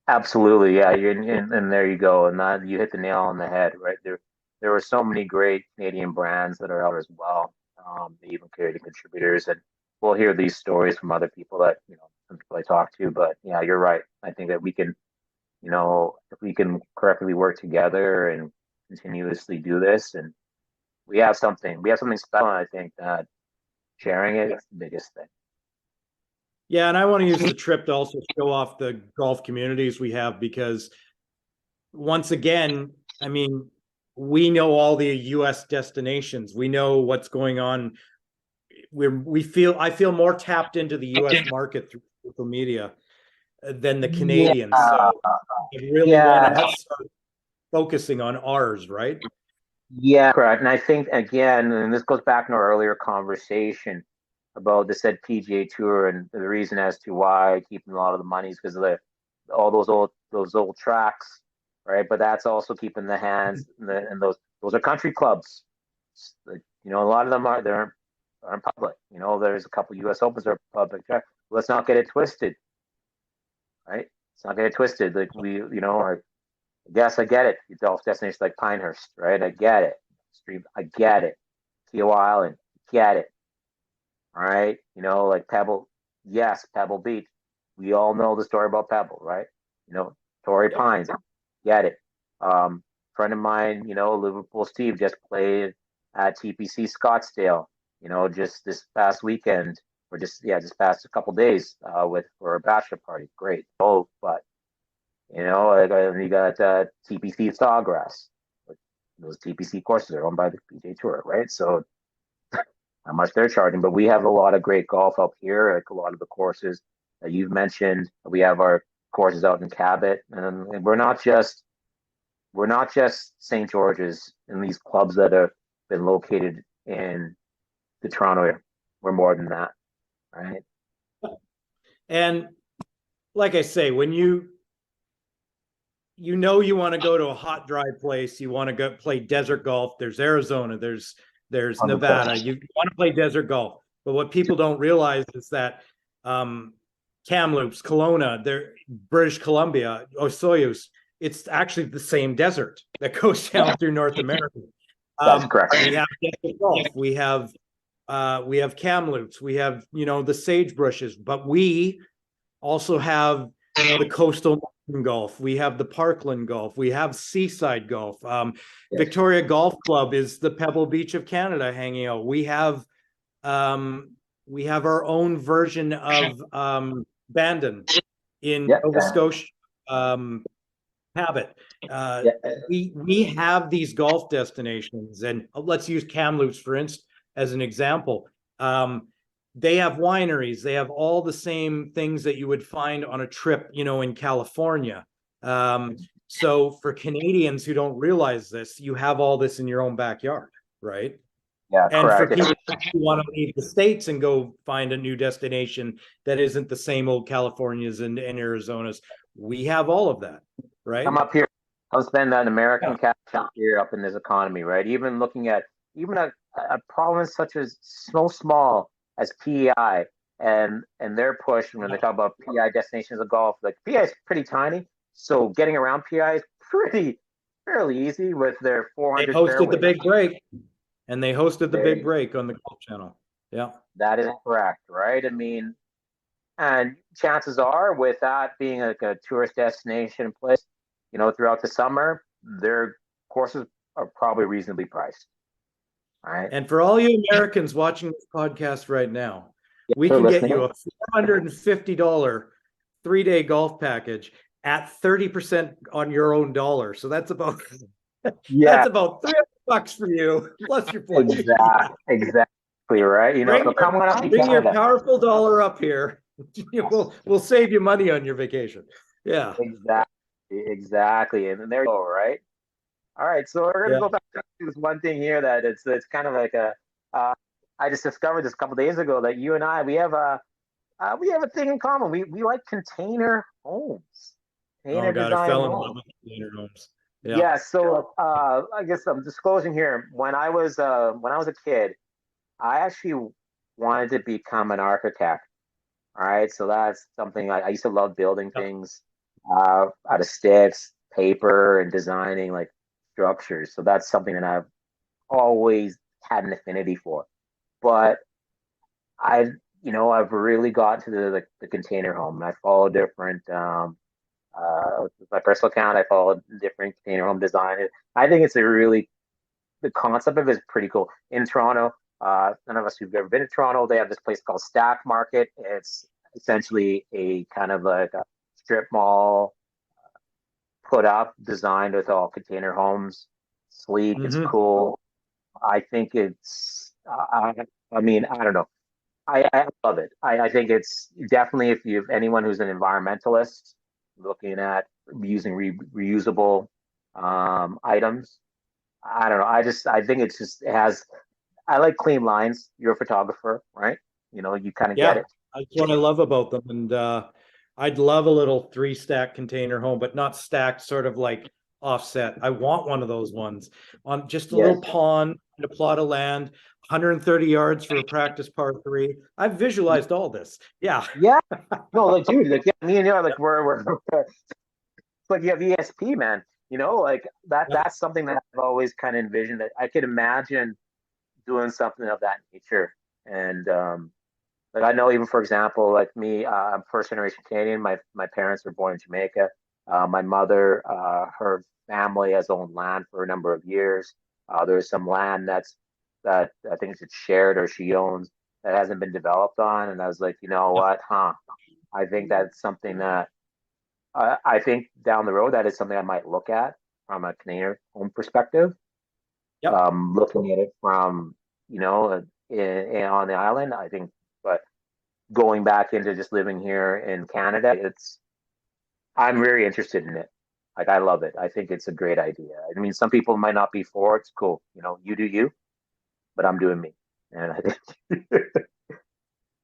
Absolutely, yeah. And there you go, and that you hit the nail on the head, right there. There were so many great Canadian brands that are out as well, even Canadian contributors, and we'll hear these stories from other people that some people I talk to. But yeah, you're right. I think that we can, if we can correctly work together and continuously do this, and we have something special. And I think that sharing it is the biggest thing. Yeah, and I want to use the trip to also show off the golf communities we have because once again, I mean, we know all the US destinations. We know what's going on. I feel more tapped into the US market through social media than the Yeah, Canadians. So I really want yeah, to start focusing on ours, right? yeah, correct. And I think again, and this goes back to our earlier conversation about the said PGA Tour and the reason as to why keeping a lot of the money is because of all those old tracks, right? But that's also keeping the hands and those are country clubs. Like, a lot of them aren't public. There's a couple U.S. Opens are public track. Let's not get it twisted, right? Let's not get it twisted. Like yes, I get it. Your golf destination like Pinehurst, right? I get it. Stream, I get it. Kiowa Island, get it. All right, like Pebble. Yes, Pebble Beach. We all know the story about Pebble, right? Torrey Yep. Pines, get it. Friend of mine, Liverpool Steve just played at TPC Scottsdale. Just this past weekend, or just past a couple days for a bachelor party. Great, both, but you got TPC Sawgrass. Those TPC courses are owned by the PGA Tour, right? So how much they're charging, but we have a lot of great golf up here. Like a lot of the courses that you've mentioned, we have our courses out in Cabot, and we're not just St. George's and these clubs that have been located in the Toronto area. We're more than that, right? And like I say, when you want to go to a hot, dry place, you want to go play desert golf. There's Arizona, there's Nevada. 100%. You want to play desert golf. But what people don't realize is that Kamloops, Kelowna, they're British Columbia, Osoyoos, it's actually the same desert that goes down through North America. That's correct. We have desert golf, we have Kamloops, we have, you know, the sagebrushes, but we also have the coastal golf, we have the Parkland golf, we have seaside golf. Victoria Golf Club is the Pebble Beach of Canada hanging out. We have our own version of Bandon in Nova Scotia. Habit. We have these golf destinations, and let's use Kamloops for instance as an example. They have wineries. They have all the same things that you would find on a trip, you know, in California. So for Canadians who don't realize this, you have all this in your own backyard, right? Yeah, and correct. For people who want to leave the States and go find a new destination that isn't the same old Californias and Arizonas, we have all of that, right? I'm up here. I'm spending that American cash up here up in this economy, right? Even looking at a province such as so small as PEI and their push when they talk about PEI destinations of golf, like PEI is pretty tiny, so getting around PEI is fairly easy with their 400. They hosted the big break, and they hosted the big break on the Golf Channel. Yeah, that is correct, right? I mean, and chances are, with that being like a tourist destination place, you know, throughout the summer, their courses are probably reasonably priced. Right. And for all you Americans watching this podcast right now, we can get you a $450 3-day golf package at 30% on your own dollar. So that's about that's about $300 for you plus your flight. Exactly right. You know, bring your powerful dollar up here. We'll save you money on your vacation. Yeah. Exactly. And then there you go, right? All right, so we're gonna go back to this one thing here that it's kind of like I just discovered this a couple days ago that you and I we have a thing in common. We like container homes. Container design I fell in love with container homes. Yeah. So I guess I'm disclosing here. When I was a kid, I actually wanted to become an architect. All right, so that's something I used to love building things out of sticks, paper, and designing like structures. So that's something that I've always had an affinity for. But I've really got to the container home, and I follow different with my personal account. I follow different container home design. I think it's the concept of it is pretty cool. In Toronto, none of us who've ever been to Toronto, they have this place called Stack Market. It's essentially a kind of like a strip mall put up, designed with all container homes. Sleek, it's cool. I think it's, I mean, I don't know. I love it. I think it's definitely, if you have anyone who's an environmentalist looking at using reusable items, I don't know. I think it has, I like clean lines. You're a photographer, right? You know, you kind of get it. That's what I love about them. And I'd love a little 3-stack container home, but not stacked, sort of like offset. I want one of those ones on just a little pond, a plot of land, 130 yards for a practice par 3. I've visualized all this. Yeah. No, like, dude, like, me and you are like, we're it's like you have ESP, man. You know, like that's something that I've always kind of envisioned, that I could imagine doing something of that nature. And like, I know, even for example, like me, I'm first generation Canadian. My parents were born in Jamaica. My mother, her family has owned land for a number of years. There's some land that I think it's shared or she owns that hasn't been developed on. And I was like, you know what, I think that's something that I think down the road that is something I might look at from a Canadian home perspective. Looking at it from, you know, on the island, I think, but going back into just living here in Canada, I'm very interested in it. Like, I love it. I think it's a great idea. I mean, some people might not be for it. It's cool. You know, you do you, but I'm doing me. And I think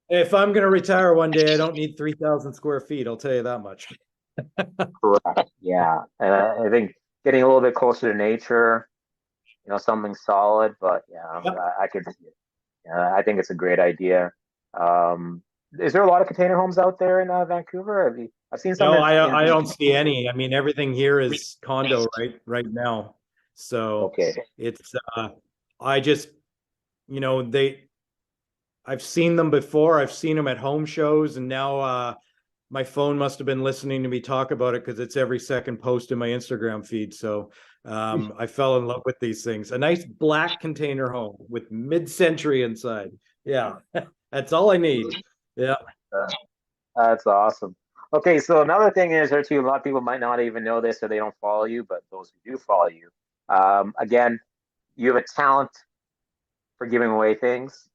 if I'm going to retire one day, I don't need 3,000 square feet. I'll tell you that much. Correct. Yeah. And I think getting a little bit closer to nature, you know, something solid, but I can see it. I think it's a great idea. Um, is there a lot of container homes out there in Vancouver? I've seen some No, in I don't see any. I mean, everything here is condo right now. So okay. it's I just, you know, I've seen them before. I've seen them at home shows, and now my phone must have been listening to me talk about it because it's every second post in my Instagram feed. So I fell in love with these things. A nice black container home with mid-century inside. Yeah, that's all I need. Yeah. Uh, that's awesome. Okay, so another thing is there too, a lot of people might not even know this or they don't follow you, but those who do follow you, again, you have a talent for giving away things,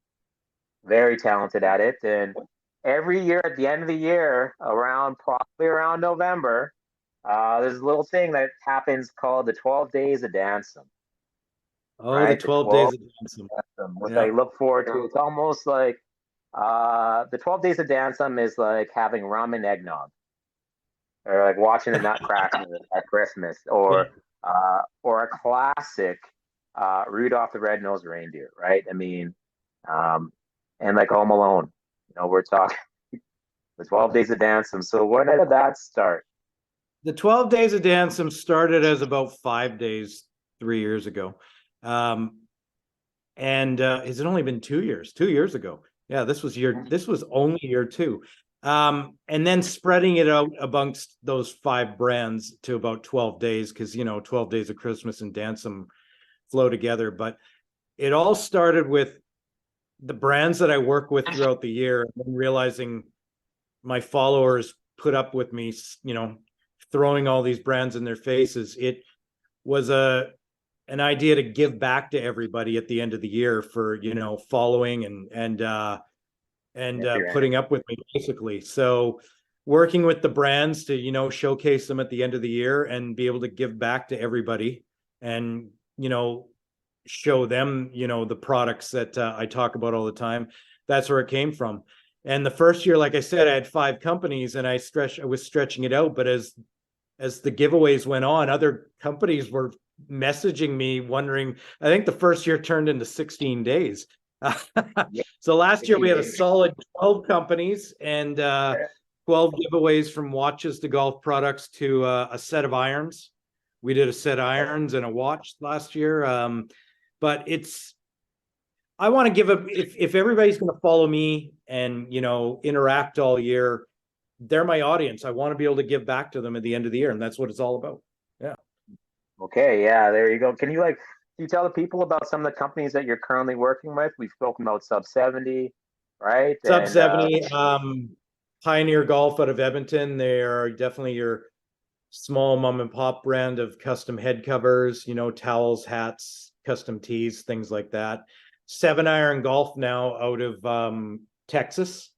very talented at it. And every year at the end of the year, probably around November, there's a little thing that happens called the 12 Days of Dansome, Oh, the right? The 12 12 days of Dansome. Dansome, which I Yeah. look forward to. It's almost like the 12 Days of Dansome is like having rum and eggnog, or like watching the Nutcracker at Christmas, or a classic Rudolph the Red-Nosed Reindeer, right? I mean, um, and like Home Alone, we're talking the 12 Days of Dancing. So when did that start? The 12 days of Dansome started as about 5 days 3 years ago. Um, and has it only been 2 years? 2 years ago. Yeah, this was only year two. And then spreading it out amongst those 5 brands to about 12 days, because 12 days of Christmas and Dansome flow together. But it all started with the brands that I work with throughout the year, and then realizing my followers put up with me, throwing all these brands in their faces. It was an idea to give back to everybody at the end of the year for following and putting up with me, basically. So working with the brands to showcase them at the end of the year and be able to give back to everybody, and show them the products that I talk about all the time. That's where it came from. And the first year, like I said, I had 5 companies, and I was stretching it out. But as the giveaways went on, other companies were messaging me wondering. I think the first year turned into 16 days. So last year we had a solid 12 companies and 12 giveaways, from watches to golf products to a set of irons. We did a set of irons and a watch last year. But I want to give if everybody's going to follow me and interact all year, they're my audience. I want to be able to give back to them at the end of the year, and that's what it's all about. Yeah. Okay, yeah, there you go. Can you tell the people about some of the companies that you're currently working with? We've spoken about Sub 70, right? Sub And 70, Pioneer Golf out of Edmonton. They are definitely your small mom and pop brand of custom head covers, towels, hats, custom tees, things like that. 7 Iron Golf now out of Texas.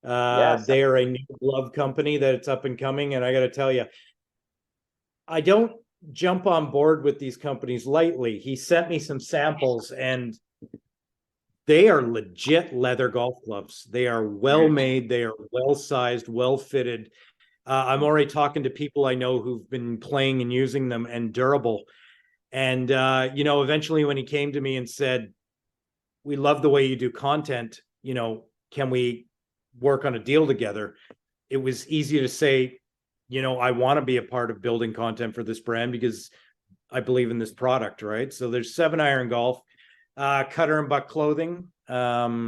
yes, They are a new glove company that it's up and coming. And I got to tell you, I don't jump on board with these companies lightly. He sent me some samples, and they are legit leather golf gloves. They are well made, they are well sized, well fitted. I'm already talking to people I know who've been playing and using them, and durable. And eventually when he came to me and said, "We love the way you do content, can we work on a deal together?" It was easy to say, I want to be a part of building content for this brand because I believe in this product, right? So there's 7 Iron Golf, Cutter and Buck Clothing. I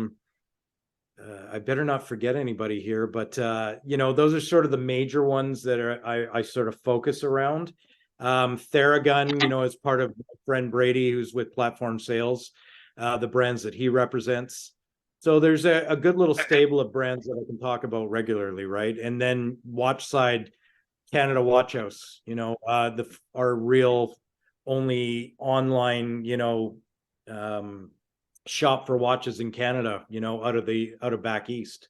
better not forget anybody here, but those are sort of the major ones that I sort of focus around. Theragun, as part of my friend Brady, who's with Platform Sales, the brands that he represents. So there's a good little stable of brands that I can talk about regularly, right? And then Watch Side, Canada Watch House, our real only online, shop for watches in Canada, out of back east.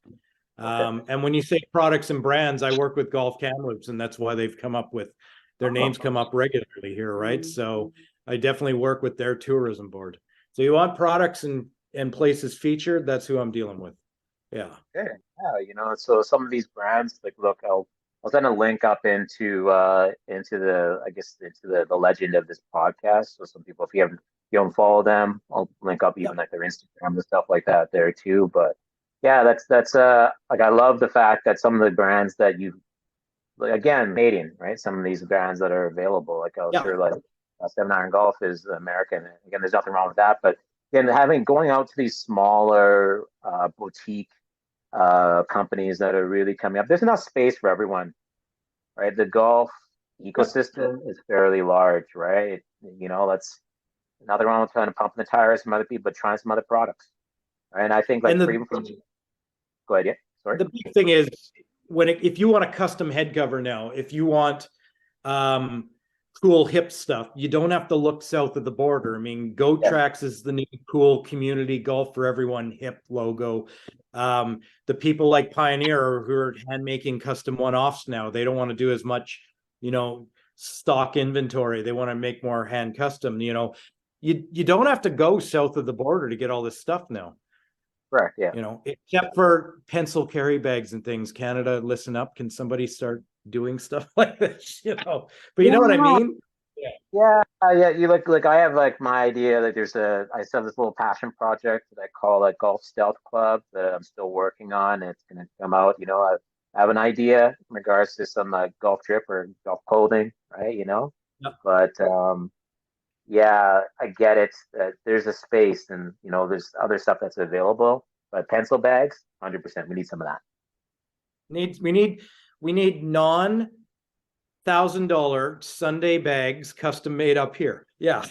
okay. And when you say products and brands, I work with Golf Kamloops, and that's why they've come up with their names come up regularly here, right? So I definitely work with their tourism board. So you want products and places featured, that's who I'm dealing with. Yeah. Okay. Yeah, so some of these brands, like, look, I'll send a link up into the, I guess, into the legend of this podcast. So some people, if you don't follow them, I'll link up Yeah. even like their Instagram and stuff like that there too. But yeah, that's like, I love the fact that some of the brands that you, like, again, Canadian, right? Some of these brands that are available, like, oh, Yeah. sure, like, Seven Iron Golf is American. Again, there's nothing wrong with that, but again, going out to these smaller boutique companies that are really coming up. There's enough space for everyone, right? The golf ecosystem is fairly large, right? Let's, nothing wrong with trying to pump the tires from other people, but trying some other products, right? And I think, like, And for even from, go ahead, yeah, sorry. the big thing is if you want a custom head cover now, if you want um, cool hip stuff, you don't have to look south of the border. I mean, Goat Yeah, Tracks is the new cool community golf for everyone hip logo. The people like Pioneer who are hand making custom one-offs now, they don't want to do as much, stock inventory. They want to make more hand custom. You don't have to go south of the border to get all this stuff now. correct, yeah. Except for pencil carry bags and things. Canada, listen up. Can somebody start doing stuff like this? But you know what I Yeah. mean? Yeah. You like I have, like, my idea that I still have this little passion project that I call, like, Golf Stealth Club, that I'm still working on. It's gonna come out. I have an idea in regards to some golf trip or golf clothing, right? Yep. But yeah, I get it. There's a space, and there's other stuff that's available. But pencil bags, 100%. We need some of that. We need non-$1,000 Sunday bags custom made up here. Yeah.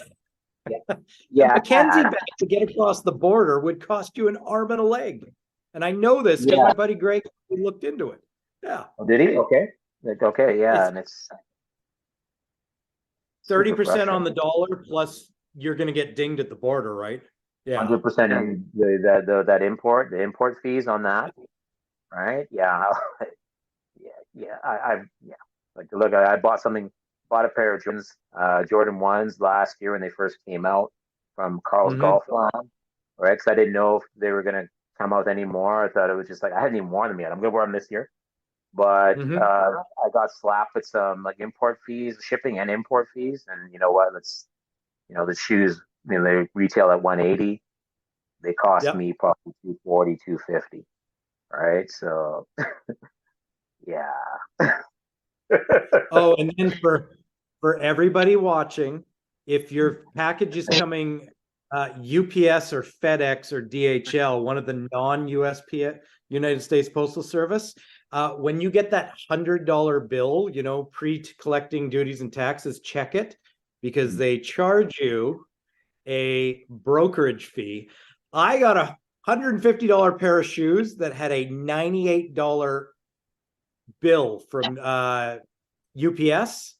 Yeah, The yeah, Mackenzie bag to get across the border would cost you an arm and a leg. And I know this because yeah. my buddy Greg looked into it. Yeah. Oh, did he? Okay. Like, okay, yeah, It's and it's super 30% on frustrating. the dollar plus you're going to get dinged at the border, right? Yeah. 100% in the import fees on that, right? Yeah, yeah. Yeah. Like, look, I bought a pair of Jordan ones last year when they first came out from Carl's Mm-hmm. Golf Line, right? Because I didn't know if they were gonna come out anymore. I thought it was just like, I hadn't even worn them yet. I'm gonna wear them this year, but Mm-hmm. I got slapped with some, like, import fees, shipping and import fees, and you know what? The shoes, they retail at 180. They cost Yep. me probably 240, 250, right? So yeah. Oh, and then for everybody watching, if your package is coming UPS or FedEx or DHL, one of the non-USPS United States Postal Service, when you get that $100 bill, pre-collecting duties and taxes, check it because they charge you a brokerage fee. I got a $150 pair of shoes that had a $98 bill from UPS.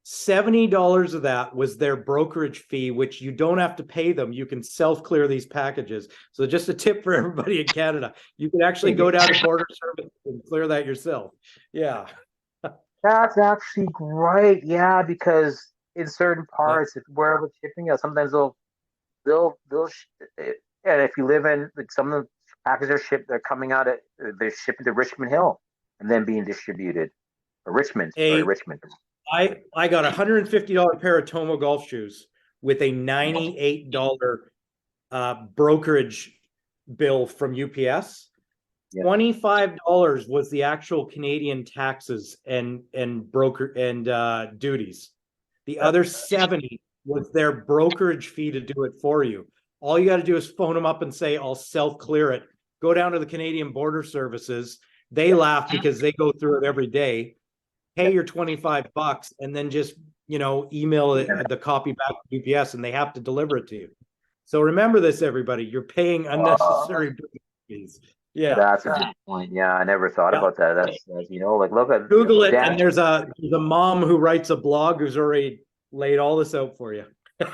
$70 of that was their brokerage fee, which you don't have to pay them. You can self-clear these packages. So just a tip for everybody in Canada. You can actually go down to border service and clear that yourself. Yeah. That's actually great. Yeah, because in certain Yeah. parts, if wherever shipping is, sometimes they'll and if you live in, like, some of the packages they're coming out at, they're shipping to Richmond Hill and then being distributed, or Richmond, sorry, A Richmond. I got a $150 pair of Tomo golf shoes with a $98 brokerage bill from UPS. Yeah. $25 was the actual Canadian taxes and broker and duties. The other 70 was their brokerage fee to do it for you. All you got to do is phone them up and say, I'll self-clear it. Go down to the Canadian Border Services. They laugh because they go through it every day. Pay your $25 and then just, email the copy back to UPS and they have to deliver it to you. So remember this, everybody. You're paying unnecessary fees. Yeah. That's a good point. Yeah, I never thought Yeah. about that. That's like, look at Google it, Dan. and there's a mom who writes a blog who's already laid all this out for you.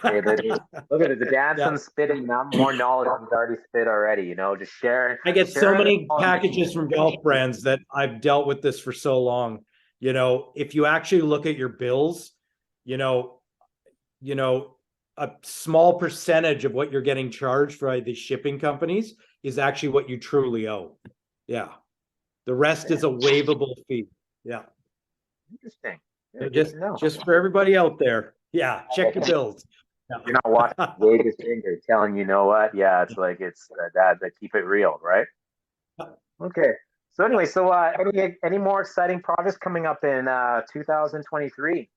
Hey, look at it. The Dansome spitting out more knowledge than he's already spit already. Just sharing. I get so sharing many the- packages from golf brands that I've dealt with this for so long. If you actually look at your bills, a small percentage of what you're getting charged by the shipping companies is actually what you truly owe. Yeah. The rest is a waivable fee. Yeah. Interesting. So Yeah, good to know. just for everybody out there. Yeah, check your bills. You're not watching Vegas finger telling you know what? Yeah, it's like it's that keep it real, right? Okay. So anyway, so any more exciting projects coming up in 2023?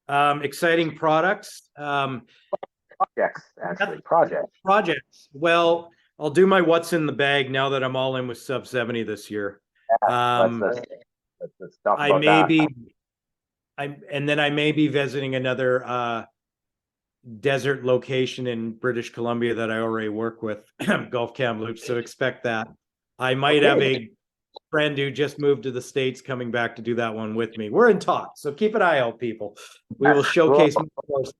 Exciting products. Projects, actually, projects. Projects. Well, I'll do my what's in the bag now that I'm all in with sub 70 this year. Yeah, Um, let's talk I about may that. be and then I may be visiting another desert location in British Columbia that I already work with, Gulf Kamloops. So expect that. I might have a friend who just moved to the States coming back to do that one with me. We're in talks, so keep an eye out, people. We will showcase more courses.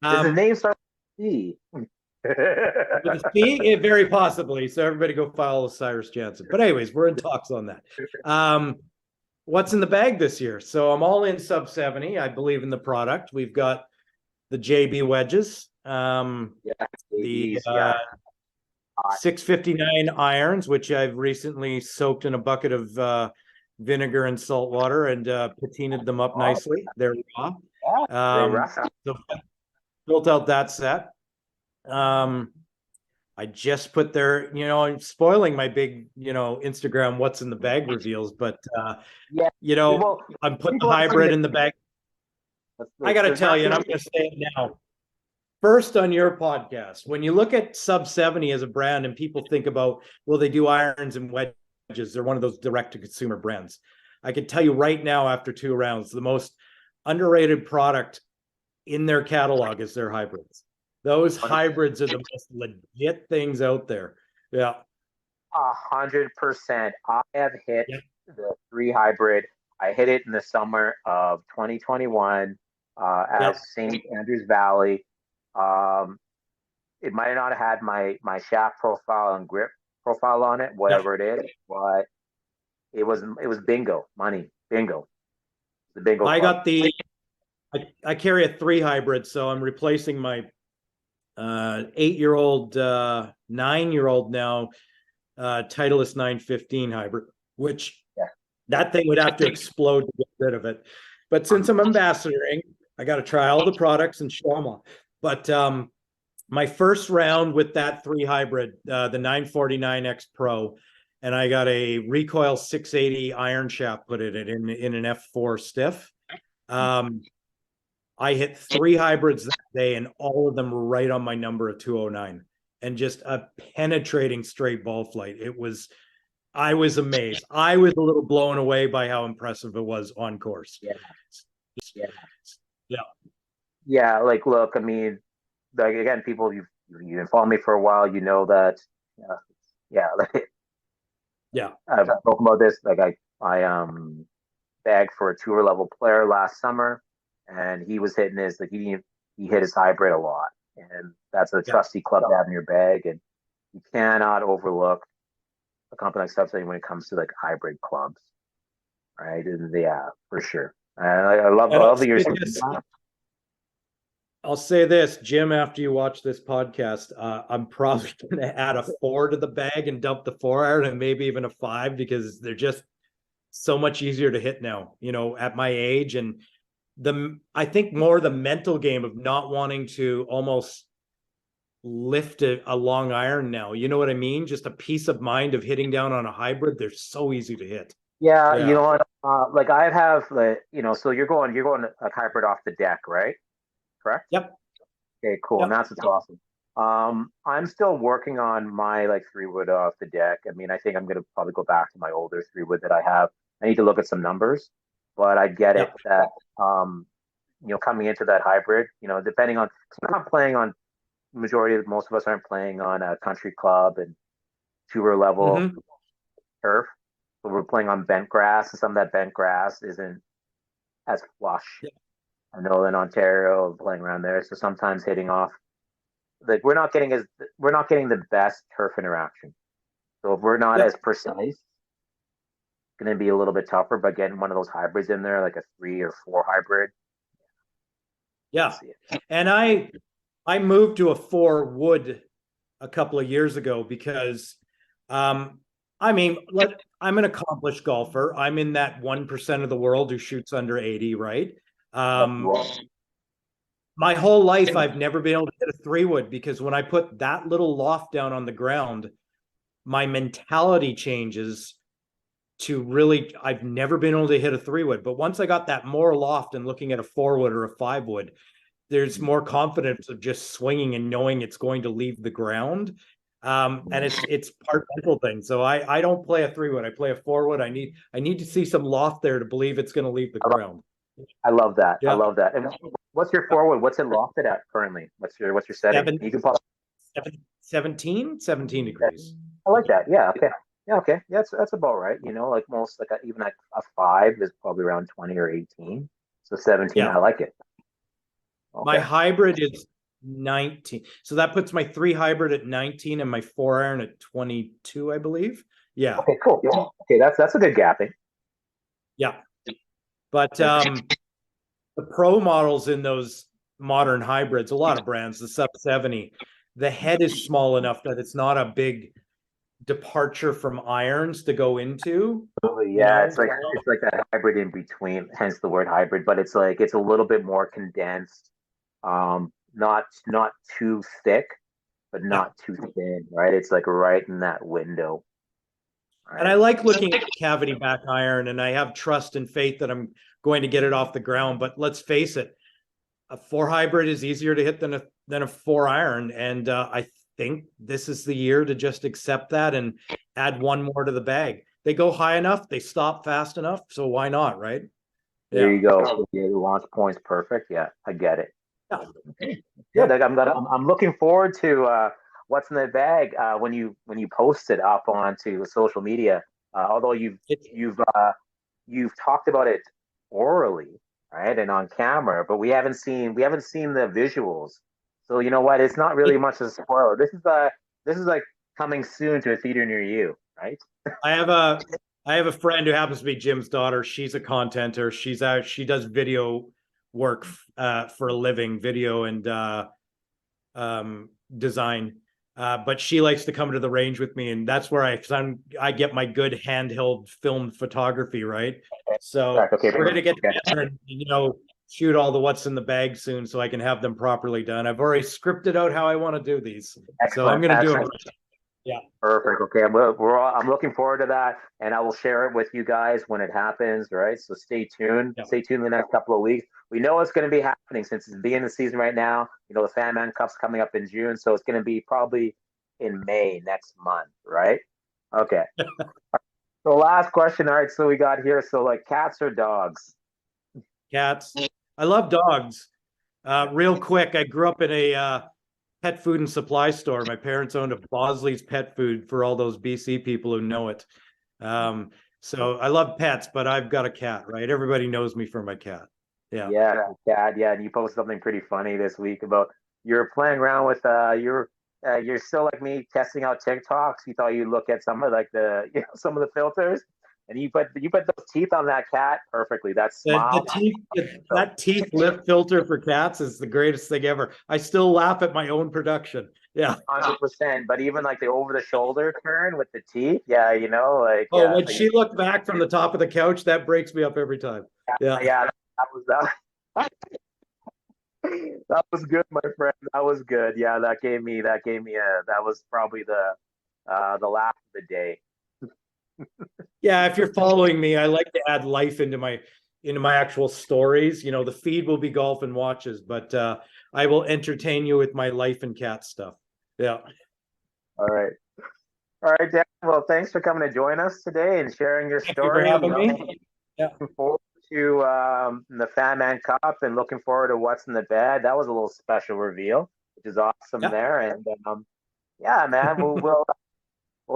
Does the name start with C? With a C, it very possibly. So everybody go follow Cyrus Jansen. But anyways, we're in talks on that. What's in the bag this year? So I'm all in sub 70. I believe in the product. We've got the JB wedges, the yeah. 659 irons, which I've recently soaked in a bucket of vinegar and salt water and patinaed them up nicely. They're raw. So built out that set. I just put their, I'm spoiling my big, Instagram what's in the bag reveals, but I'm putting the hybrid in the bag. I got to tell you, and I'm going to say it now. First on your podcast, when you look at sub 70 as a brand and people think about, well, they do irons and wedges, they're one of those direct to consumer brands. I can tell you right now, after 2 rounds, the most underrated product in their catalog is their hybrids. Those hybrids are the most legit things out there. Yeah. 100%. I have hit the 3 hybrid. I hit it in the summer of 2021 at St. Andrews Valley. It might not have had my shaft profile and grip profile on it, whatever it is, but it was bingo money, bingo. The bingo. I carry a 3 hybrid, so I'm replacing my 8-year-old, 9-year-old now Titleist 915 hybrid, which that thing would have to explode to get rid of it. But since I'm ambassadoring, I got to try all the products and show them all. But my first round with that 3 hybrid, the 949X Pro, and I got a recoil 680 iron shaft put in it in an F4 stiff. I hit 3 hybrids that day, and all of them were right on my number of 209, and just a penetrating straight ball flight. I was amazed. I was a little blown away by how impressive it was on course. Yeah. Like, look, I mean, like, again, people, you've been following me for a while, you know that. I've spoken about this. Like, I bagged for a tour level player last summer, and he was hitting his he hit his hybrid a lot, and that's a trusty club to have in your bag, and you cannot overlook a company like Subsidy when it comes to like hybrid clubs, right? And yeah, for sure. I love the years. I'll say this, Jim, after you watch this podcast, I'm probably going to add a 4 to the bag and dump the 4 iron and maybe even a 5, because they're just so much easier to hit now, at my age. And I think more the mental game of not wanting to almost lift a long iron now. You know what I mean? Just a peace of mind of hitting down on a hybrid. They're so easy to hit. Yeah. You know what? Like I have, so you're going a hybrid off the deck, right? Correct? Yep. Okay, cool. Yep. And that's what's awesome. I'm still working on my 3-wood off the deck. I mean, I think I'm gonna probably go back to my older 3-wood that I have. I need to look at some numbers, but I get it that coming into that hybrid, depending on, I'm not playing on, most of us aren't playing on a country club and tour level turf. But we're playing on bent grass, and some of that bent grass isn't as flush. I know in Ontario, playing around there, so sometimes hitting off, we're not getting the best turf interaction. So if we're not as precise, it's going to be a little bit tougher. But getting one of those hybrids in there, like a 3 or 4 hybrid. Yeah, and I moved to a 4 wood a couple of years ago because I mean, I'm an accomplished golfer. I'm in that 1% of the world who shoots under 80, right? Um, my whole life, I've never been able to hit a 3-wood because when I put that little loft down on the ground, my mentality changes to really, I've never been able to hit a 3-wood. But once I got that more loft and looking at a 4-wood or a 5-wood, there's more confidence of just swinging and knowing it's going to leave the ground. And it's part mental thing. So I don't play a 3-wood. I play a 4-wood. I need to see some loft there to believe it's going to leave the ground. I love that. I Yeah. love that. And what's your forward? What's it lofted at currently? What's your setting? You can pop. 17 degrees. I like that. Yeah. Okay. Yeah. Okay. Yeah, that's about right. You know, like most, like even like a 5 is probably around 20 or 18. So 17, Yeah. I like it. My Okay. hybrid is 19. So that puts my 3 hybrid at 19 and my 4 iron at 22, I believe. Yeah. Okay. Cool. Yeah. Okay. That's a good gapping. Yeah. But the pro models in those modern hybrids, a lot of brands, the sub 70, the head is small enough that it's not a big departure from irons to go into. Absolutely. You Yeah. know, It's like that hybrid in between, hence the word hybrid. But it's like it's a little bit more condensed. Not too thick, but yeah. not too thin. Right. It's like right in that window. And Right. I like looking at cavity back iron, and I have trust and faith that I'm going to get it off the ground. But let's face it, a 4 hybrid is easier to hit than a 4 iron, and I think this is the year to just accept that and add one more to the bag. They go high enough, they stop fast enough, so why not, right? There Yeah. you go. Yeah, the launch point's perfect. Yeah, I get it. Yeah. Good. Yeah. I'm looking forward to what's in the bag when you post it up onto social media. Although you've talked about it orally, right, and on camera, but we haven't seen the visuals. So you know what? It's not really much of a spoiler. This is like coming soon to a theater near you, right? I have a I have a friend who happens to be Jim's daughter. She's a contenter. She does video work for a living, video and design. But she likes to come to the range with me, and that's where I get my good handheld filmed photography, right? So Okay. we're gonna get Okay. together and shoot all the what's in the bag soon, so I can have them properly done. I've already scripted out how I want to do these, so I'm Excellent. gonna do them. Excellent. Yeah, Perfect. Okay, I'm looking forward to that, and I will share it with you guys when it happens. Right, so stay tuned. yeah. Stay tuned the next couple of weeks. We know it's going to be happening since it's the beginning of the season right now. You know, the Fan Man Cup's coming up in June, so it's going to be probably in May next month. Right. Okay. So last question. All right. So we got here. So like cats or dogs? Cats. I love dogs. Real quick, I grew up in a pet food and supply store. My parents owned a Bosley's Pet Food for all those BC people who know it. So I love pets, but I've got a cat, right? Everybody knows me for my cat. Yeah. Yeah, cat. Yeah, and you posted something pretty funny this week about you're playing around with you're still like me testing out TikToks. You thought you'd look at some of like the some of the filters, and you put those teeth on that cat perfectly. That The smile, teeth, that teeth lip filter for cats is the greatest thing ever. I still laugh at my own production. Yeah. 100%. But even like the over the shoulder turn with the teeth, yeah, like Oh, yeah, when so she looked back from the top of the couch, that breaks me up every time. Yeah. yeah, that was that. That was good, my friend. That was good. Yeah, that was probably the laugh of the day. Yeah, if you're following me, I like to add life into my actual stories. The feed will be golf and watches, but I will entertain you with my life and cat stuff. Yeah. All right. All right, Dan. Well, thanks for coming to join us today and sharing your Thank you for story. having me. Yeah. Looking forward to the Fan Man Cup and looking forward to what's in the bed. That was a little special reveal, which is awesome Yeah. there. And yeah, man, we'll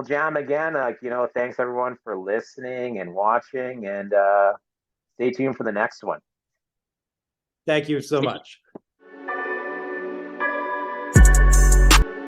jam again. Thanks everyone for listening and watching, and stay tuned for the next one. Thank you so much.